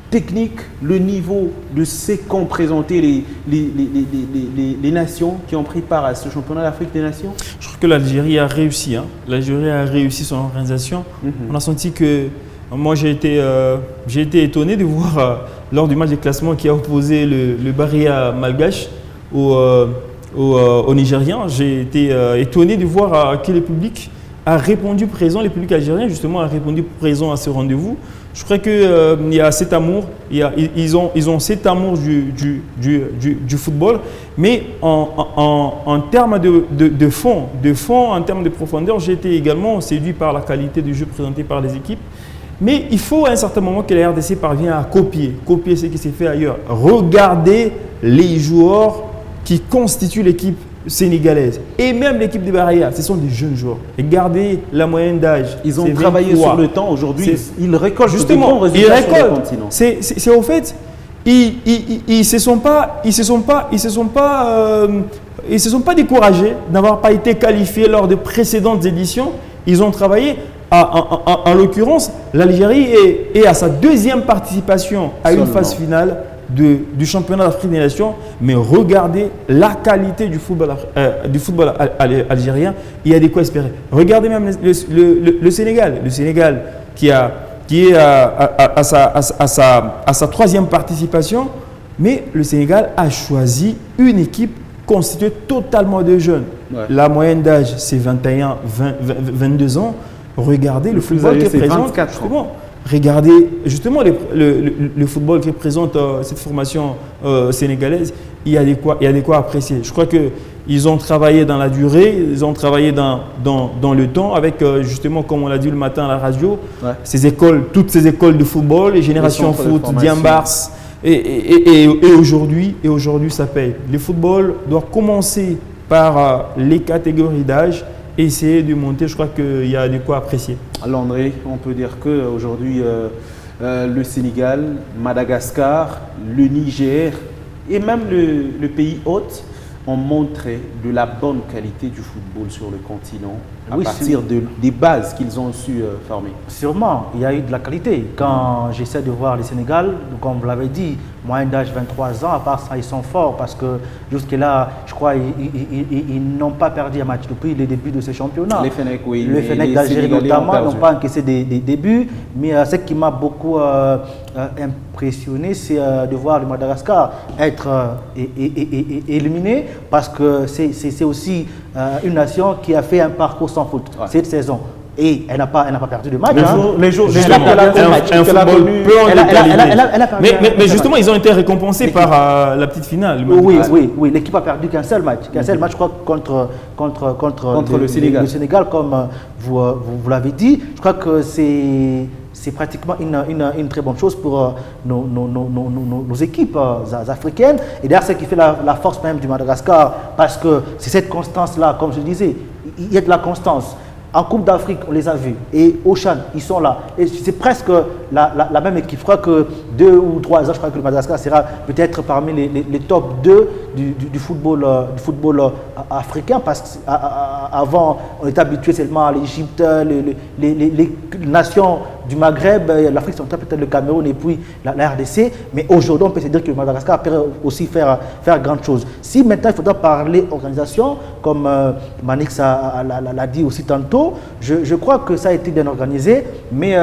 technique, le niveau de ce qu'ont présenté les nations qui ont pris part à ce championnat d'Afrique des Nations? Je crois que l'Algérie a réussi. L'Algérie a réussi son organisation. On a senti que moi j'ai été étonné de voir lors du match de classement qui a opposé le Bahria malgache au Nigérian. J'ai été étonné de voir que le public a répondu présent, le public algérien justement a répondu présent à ce rendez-vous. Je crois qu'il y a cet amour, ils ont cet amour du football, mais en termes de fond, en termes de profondeur, j'ai été également séduit par la qualité du jeu présenté par les équipes. Mais il faut à un certain moment que la RDC parvienne à copier ce qui s'est fait ailleurs. Regardez les joueurs qui constituent l'équipe sénégalaise et même l'équipe de Bahia, ce sont des jeunes joueurs. Regardez la moyenne d'âge. Ils ont travaillé sur le temps. Aujourd'hui, ils récoltent justement, de bons résultats sur le continent. C'est au fait, ils se sont pas découragés d'avoir pas été qualifiés lors de précédentes éditions. Ils ont travaillé. En l'occurrence, l'Algérie est à sa deuxième participation à une phase finale du championnat d'Afrique des Nations, mais regardez la qualité du football algérien, il y a de quoi espérer. Regardez même le Sénégal qui est à sa troisième participation, mais le Sénégal a choisi une équipe constituée totalement de jeunes. Ouais. La moyenne d'âge, c'est 21, 22 ans. Regardez le football qui présente. Regardez justement le football qui présente cette formation sénégalaise. Il y a de quoi apprécier. Je crois qu'ils ont travaillé dans la durée, ils ont travaillé dans le temps avec justement, comme on l'a dit le matin à la radio, toutes ces écoles de football, les Génération Foot, Diambars. Et aujourd'hui, ça paye. Le football doit commencer par les catégories d'âge. Essayer de monter, je crois qu'il y a de quoi apprécier. Alors André, on peut dire qu'aujourd'hui, le Sénégal, Madagascar, le Niger et même le pays hôte ont montré de la bonne qualité du football sur le continent à partir des bases qu'ils ont su former. Sûrement, il y a eu de la qualité. Quand j'essaie de voir le Sénégal, comme vous l'avez dit, moyenne d'âge 23 ans, à part ça, ils sont forts parce que jusque-là, je crois, ils n'ont pas perdu un match depuis le début de ce championnat. Les Fennecs, oui. Les Fennecs d'Algérie notamment n'ont pas encaissé des débuts, mais ce qui m'a beaucoup impressionné, c'est de voir le Madagascar être éliminé parce que c'est aussi une nation qui a fait un parcours sans faute cette saison. Et elle n'a pas perdu de match. Mais justement, ils ont été récompensés par la petite finale. Oui, l'équipe a perdu qu'un seul match. Je crois, contre le Sénégal, comme vous l'avez dit. Je crois que c'est pratiquement une très bonne chose pour nos équipes africaines. Et d'ailleurs, c'est ce qui fait la force même du Madagascar, parce que c'est cette constance-là, comme je le disais, il y a de la constance. En Coupe d'Afrique, on les a vus. Et au Chan, ils sont là. Et c'est presque la même équipe. Je crois que 2 ou 3 ans, je crois que le Madagascar sera peut-être parmi les top 2 du football africain. Parce qu'avant, on était habitué seulement à l'Égypte, les nations du Maghreb, l'Afrique centrale, peut-être le Cameroun et puis la RDC. Mais aujourd'hui, on peut se dire que le Madagascar peut aussi faire grande chose. Si maintenant, il faudra parler organisation, comme Manix l'a dit aussi tantôt, je crois que ça a été bien organisé, mais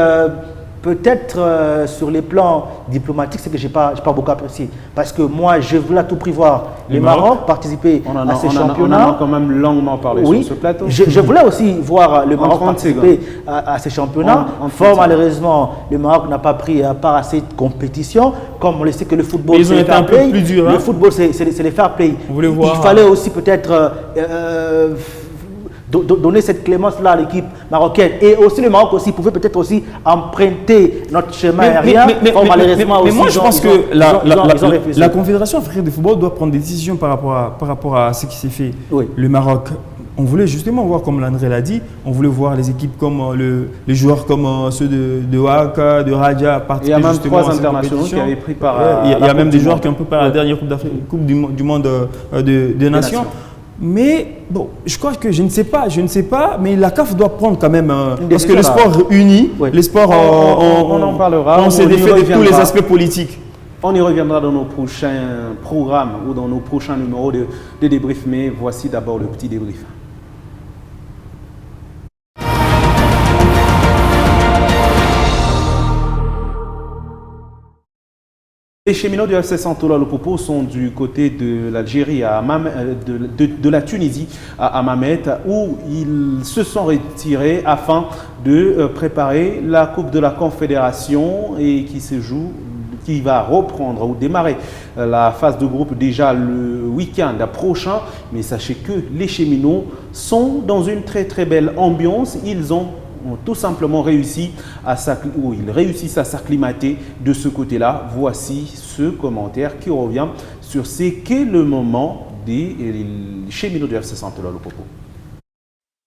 peut-être sur les plans diplomatiques, c'est que je n'ai pas beaucoup apprécié. Parce que moi, je voulais à tout prix voir le Maroc participer à ces championnats. On en a quand même longuement parlé sur ce plateau. Je voulais aussi voir le Maroc participer à ces championnats. Fort malheureusement, le Maroc n'a pas pris part à cette compétition. Comme on le sait que le football, c'est le fair play. Le football, c'est le fair play. Il fallait aussi peut-être donner cette clémence-là à l'équipe marocaine. Et aussi le Maroc aussi pouvait peut-être aussi emprunter notre chemin aérien. Mais moi, je pense que la Confédération africaine de football doit prendre des décisions par rapport à ce qui s'est fait. Oui. Le Maroc on voulait justement voir, comme Landry l'a dit, on voulait voir les équipes comme les joueurs comme ceux de Oaxaca, de Raja participer. Il y a même 3 internationaux qui avaient pris part. Il y a même des joueurs qui ont pris part à la dernière Coupe du Monde des Nations. Mais bon, je crois que je ne sais pas, mais la CAF doit prendre quand même, parce que le sport unit, les sports, on en parlera. On s'est défait de tous les aspects politiques. On y reviendra dans nos prochains programmes ou dans nos prochains numéros de débrief, mais voici d'abord le petit débrief. Les cheminots du FC Santola Lupopo sont du côté de l'Algérie, de la Tunisie à Hammamet, où ils se sont retirés afin de préparer la Coupe de la Confédération et qui va reprendre ou démarrer la phase de groupe déjà le week-end prochain. Mais sachez que les cheminots sont dans une très très belle ambiance. Ils ont tout simplement réussi ils réussissent à s'acclimater de ce côté-là. Voici ce commentaire qui revient sur ce qu'est le moment des cheminots du FC Santola Lupopo.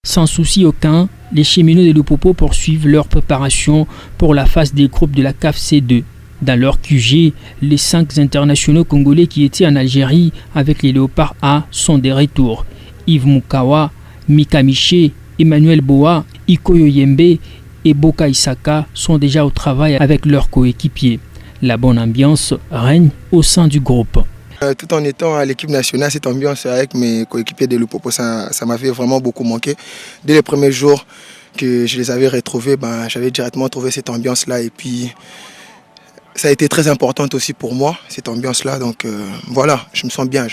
Sans souci aucun, les cheminots de Lupopo poursuivent leur préparation pour la phase des groupes de la CAF C2. Dans leur QG, les 5 internationaux congolais qui étaient en Algérie avec les Léopards A sont de retour. Yves Moukawa, Mika Miché, Emmanuel Boa, Ikoyo Yembe et Boka Isaka sont déjà au travail avec leurs coéquipiers. La bonne ambiance règne au sein du groupe. Tout en étant à l'équipe nationale, cette ambiance avec mes coéquipiers de Lupopo, ça m'avait vraiment beaucoup manqué. Dès les premiers jours que je les avais retrouvés, j'avais directement trouvé cette ambiance-là. Et puis, ça a été très important aussi pour moi, cette ambiance-là. Donc voilà, je me sens bien.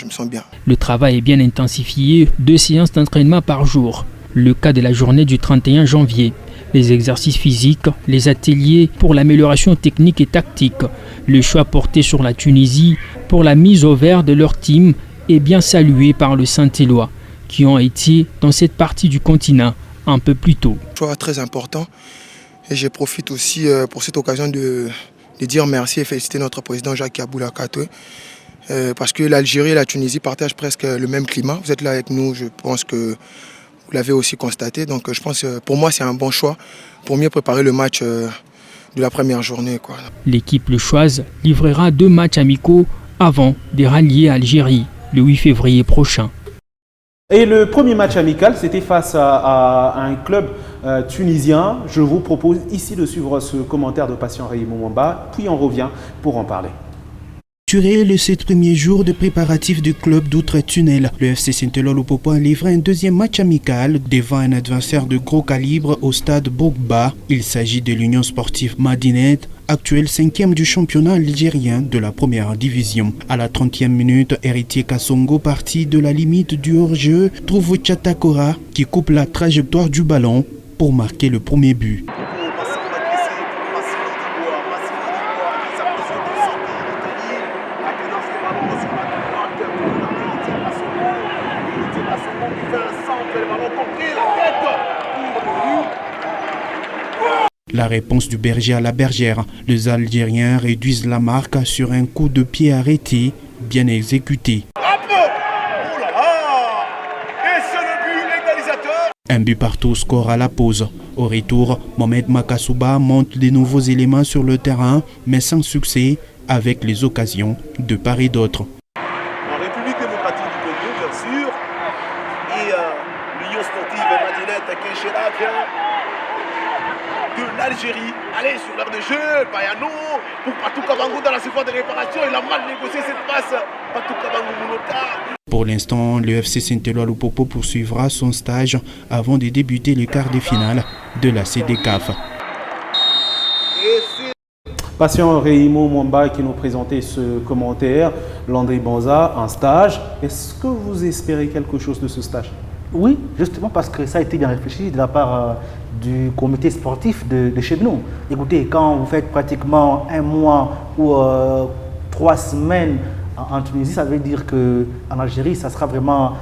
Le travail est bien intensifié, 2 séances d'entraînement par jour. Le cas de la journée du 31 janvier. Les exercices physiques, les ateliers pour l'amélioration technique et tactique. Le choix porté sur la Tunisie pour la mise au vert de leur team est bien salué par le Saint-Éloi, qui ont été dans cette partie du continent un peu plus tôt. Choix très important. Et je profite aussi pour cette occasion de dire merci et féliciter notre président Jacques Kaboula Katoué. Parce que l'Algérie et la Tunisie partagent presque le même climat. Vous êtes là avec nous, je pense que vous l'avez aussi constaté. Donc je pense que pour moi c'est un bon choix pour mieux préparer le match de la première journée. L'équipe lechoise livrera 2 matchs amicaux avant de rallier Algérie le 8 février prochain. Et le premier match amical, c'était face à un club tunisien. Je vous propose ici de suivre ce commentaire de Patient Raymond Mwamba, puis on revient pour en parler. Durant les 7 premiers jours de préparatifs du club d'Outre-Tunnel, le FC Santola Lupopo a livré un 2e match amical devant un adversaire de gros calibre au stade Bogba. Il s'agit de l'Union sportive Madinette, actuel 5e du championnat algérien de la première division. À la 30e minute, Héritier Kassongo, parti de la limite du hors-jeu, trouve Chatakora qui coupe la trajectoire du ballon pour marquer le premier but. La réponse du berger à la bergère. Les Algériens réduisent la marque sur un coup de pied arrêté, bien exécuté. Un but partout au score à la pause. Au retour, Mohamed Makasouba monte de nouveaux éléments sur le terrain, mais sans succès, avec les occasions de part et d'autre. En République démocratique du Congo, bien sûr, et l'Union sportive Madinette Kéchera vient de l'Algérie. Allez sur l'heure de jeu, Payano pour Patou Kabangou dans la seconde de réparation. Il a mal négocié cette passe. Patou Kabangou Mounota. Pour l'instant, le FC Santola Lupopo poursuivra son stage avant de débuter les quarts de finale de la CEDECAF. Patient Raymond Mwamba qui nous présentait ce commentaire, Landry Banza, un stage. Est-ce que vous espérez quelque chose de ce stage? Oui, justement parce que ça a été bien réfléchi de la part du comité sportif de chez nous. Écoutez, quand vous faites pratiquement 1 mois ou 3 semaines en Tunisie, ça veut dire qu'en Algérie, ça sera vraiment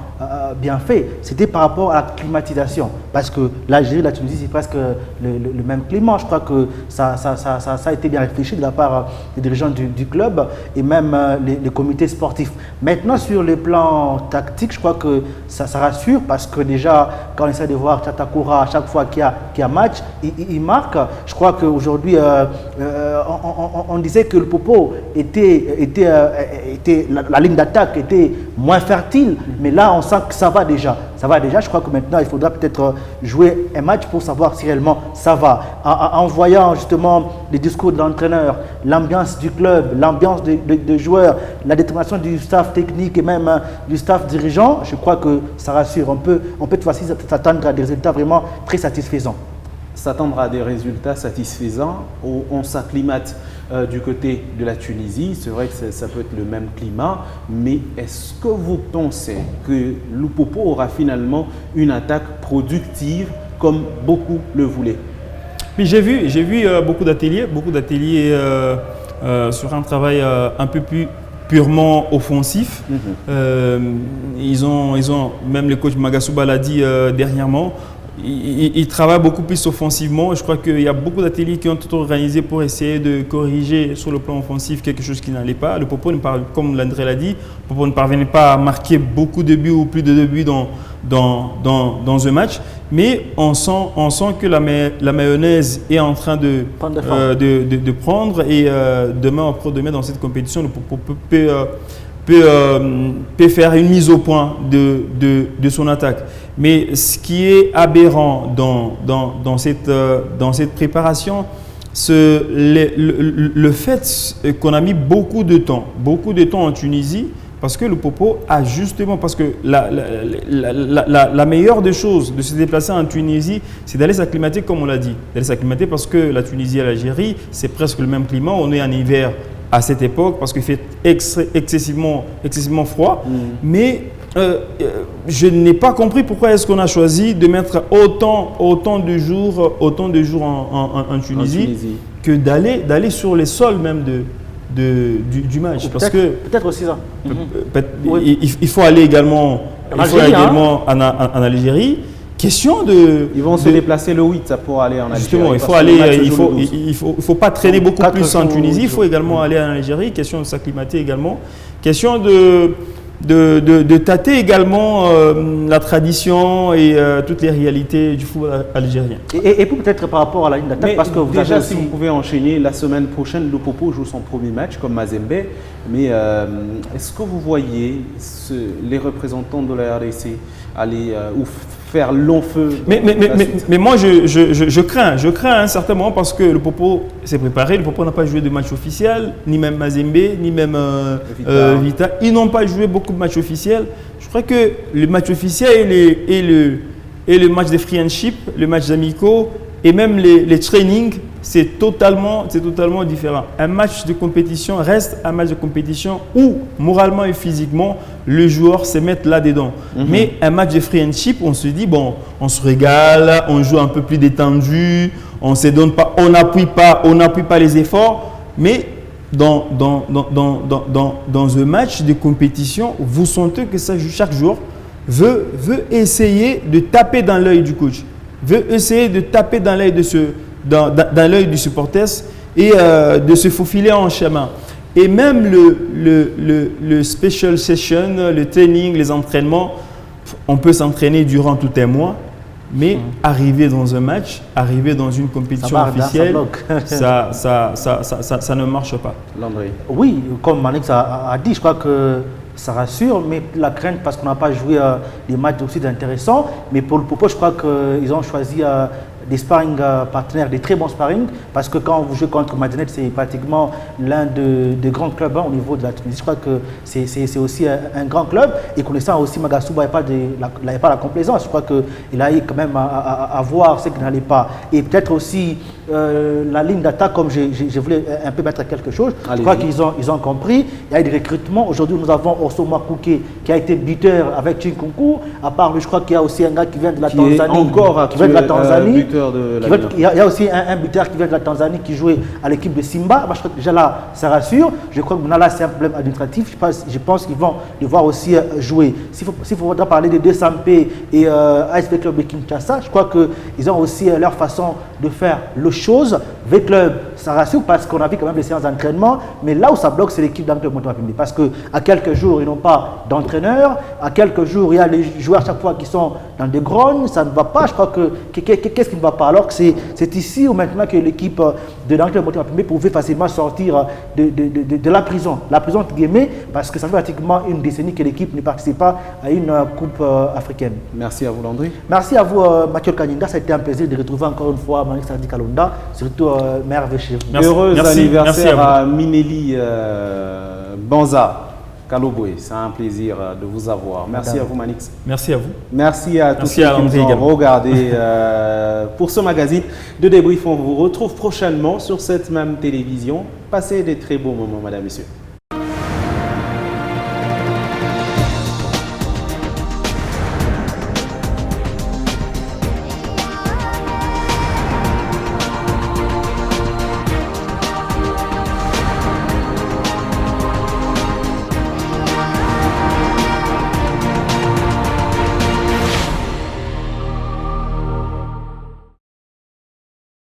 bien fait, c'était par rapport à la climatisation. Parce que l'Algérie et la Tunisie, c'est presque le même climat. Je crois que ça a été bien réfléchi de la part des dirigeants du club et même les comités sportifs. Maintenant, sur le plan tactique, je crois que ça rassure parce que déjà, quand on essaie de voir Tchatakura, à chaque fois qu'il y a match, il marque. Je crois qu'aujourd'hui, on disait que le Popo la ligne d'attaque était moins fertile, mais là, on sent que ça va déjà. Ça va déjà. Je crois que maintenant, il faudra peut-être jouer un match pour savoir si réellement ça va. En voyant justement les discours de l'entraîneur, l'ambiance du club, l'ambiance des joueurs, la détermination du staff technique et même du staff dirigeant, je crois que ça rassure. On peut de fois s'attendre à des résultats vraiment très satisfaisants. S'attendre à des résultats satisfaisants. On s'acclimate du côté de la Tunisie. C'est vrai que ça peut être le même climat, mais est-ce que vous pensez que Lupopo aura finalement une attaque productive comme beaucoup le voulaient? Oui, j'ai vu beaucoup d'ateliers sur un travail un peu plus purement offensif. Ils ont même le coach Magasuba l'a dit dernièrement. Ils travaillent beaucoup plus offensivement. Je crois qu'il y a beaucoup d'ateliers qui ont été organisés pour essayer de corriger sur le plan offensif quelque chose qui n'allait pas. Le Popo, comme l'André l'a dit, le Popo ne parvenait pas à marquer beaucoup de buts ou plus de buts dans un match. Mais on sent que la mayonnaise est en train de prendre et demain, après-demain, dans cette compétition, le Popo peut faire une mise au point de son attaque. Mais ce qui est aberrant dans cette préparation, c'est le fait qu'on a mis beaucoup de temps en Tunisie, parce que le Popo a justement, parce que la meilleure des choses de se déplacer en Tunisie, c'est d'aller s'acclimater, comme on l'a dit. D'aller s'acclimater parce que la Tunisie et l'Algérie, c'est presque le même climat. On est en hiver à cette époque parce qu'il fait excessivement froid. Mais je n'ai pas compris pourquoi est-ce qu'on a choisi de mettre autant de jours en Tunisie que d'aller sur les sols même du match. Parce que peut-être aussi ça. Il faut aller également en Algérie. Question de... Ils vont se déplacer le 8 pour aller en Algérie. Justement, il faut pas traîner beaucoup plus en Tunisie. Il faut également aller en Algérie. Question de s'acclimater également. Question de tâter également la tradition et toutes les réalités du football algérien. Et peut-être par rapport à la ligne d'attaque, parce que vous déjà, avez si aussi... vous pouvez enchaîner, la semaine prochaine, le Popo joue son premier match comme Mazembe. Mais est-ce que vous voyez les représentants de la RDC aller ou faire long feu? Mais moi, je crains certainement parce que le Popo s'est préparé. Le Popo n'a pas joué de match officiel, ni même Mazembe, ni même Vita. Ils n'ont pas joué beaucoup de matchs officiels. Je crois que le match officiel et le match de friendship, le match amicaux et même les trainings, c'est totalement différent. Un match de compétition reste un match de compétition où, moralement et physiquement, le joueur se met là-dedans. Mais un match de friendship, on se dit, bon, on se régale, on joue un peu plus détendu, on se donne pas, on n'appuie pas les efforts. Mais dans un match de compétition, vous sentez que chaque joueur veut essayer de taper dans l'œil du coach, veut essayer de taper dans l'œil dans l'œil du supporter et de se faufiler en chemin. Et même le special session, le training, les entraînements, on peut s'entraîner durant tout un mois, mais arriver dans un match, arriver dans une compétition officielle, ça ne marche pas. Landry. Oui, comme Manix a dit, je crois que ça rassure, mais la crainte parce qu'on n'a pas joué des matchs aussi intéressants. Mais pour le Popo, je crois qu'ils ont choisi des sparring partenaires, des très bons sparring, parce que quand vous jouez contre Madinette, c'est pratiquement l'un des grands clubs au niveau de la Tunisie. Je crois que c'est aussi un grand club, et connaissant aussi Magasuba, il n'avait pas la complaisance. Je crois qu'il a eu quand même à voir ce qui n'allait pas. Et peut-être aussi la ligne d'attaque, comme je voulais un peu mettre quelque chose, je crois qu'ils ont compris. Il y a eu des recrutements. Aujourd'hui, nous avons Orso Makouké qui a été buteur avec Chinkunku. À part lui, je crois qu'il y a aussi un gars qui vient de la Tanzanie. Qui est encore qui vient de la Tanzanie. buteur de la Il y a aussi un buteur qui vient de la Tanzanie qui jouait à l'équipe de Simba. Moi, je crois que déjà là, ça rassure. Je crois que là, c'est un problème administratif. Je pense qu'ils vont devoir aussi jouer. S'il faudra parler de 200p et ASV Club de Kinshasa, je crois qu'ils ont aussi leur façon de faire les choses. V-Club, ça rassure parce qu'on a vu quand même des séances d'entraînement. Mais là où ça bloque, c'est l'équipe d'Angle Moto-Mapimbi. Parce qu'à quelques jours, ils n'ont pas d'entraîneur. À quelques jours, il y a les joueurs chaque fois qui sont dans des grognes. Ça ne va pas. Je crois que qu'est-ce qui ne va pas? Alors que c'est ici ou maintenant que l'équipe de l'Angle Moto-Mapimbi pouvait facilement sortir de la prison. La prison, entre guillemets, parce que ça fait pratiquement une décennie que l'équipe ne participe pas à une coupe africaine. Merci à vous, Landry. Merci à vous, Mathieu Kaninda. Ça a été un plaisir de retrouver encore une fois Malik Sardi Kalonda, surtout merveilleux chez vous. Heureux anniversaire à Mineli Banza Kaloboué. C'est un plaisir de vous avoir. Merci à vous, Manix. Merci à vous. Merci à tous ceux qui nous ont regardé pour ce magazine de débrief. On vous retrouve prochainement sur cette même télévision. Passez des très beaux moments, madame, messieurs.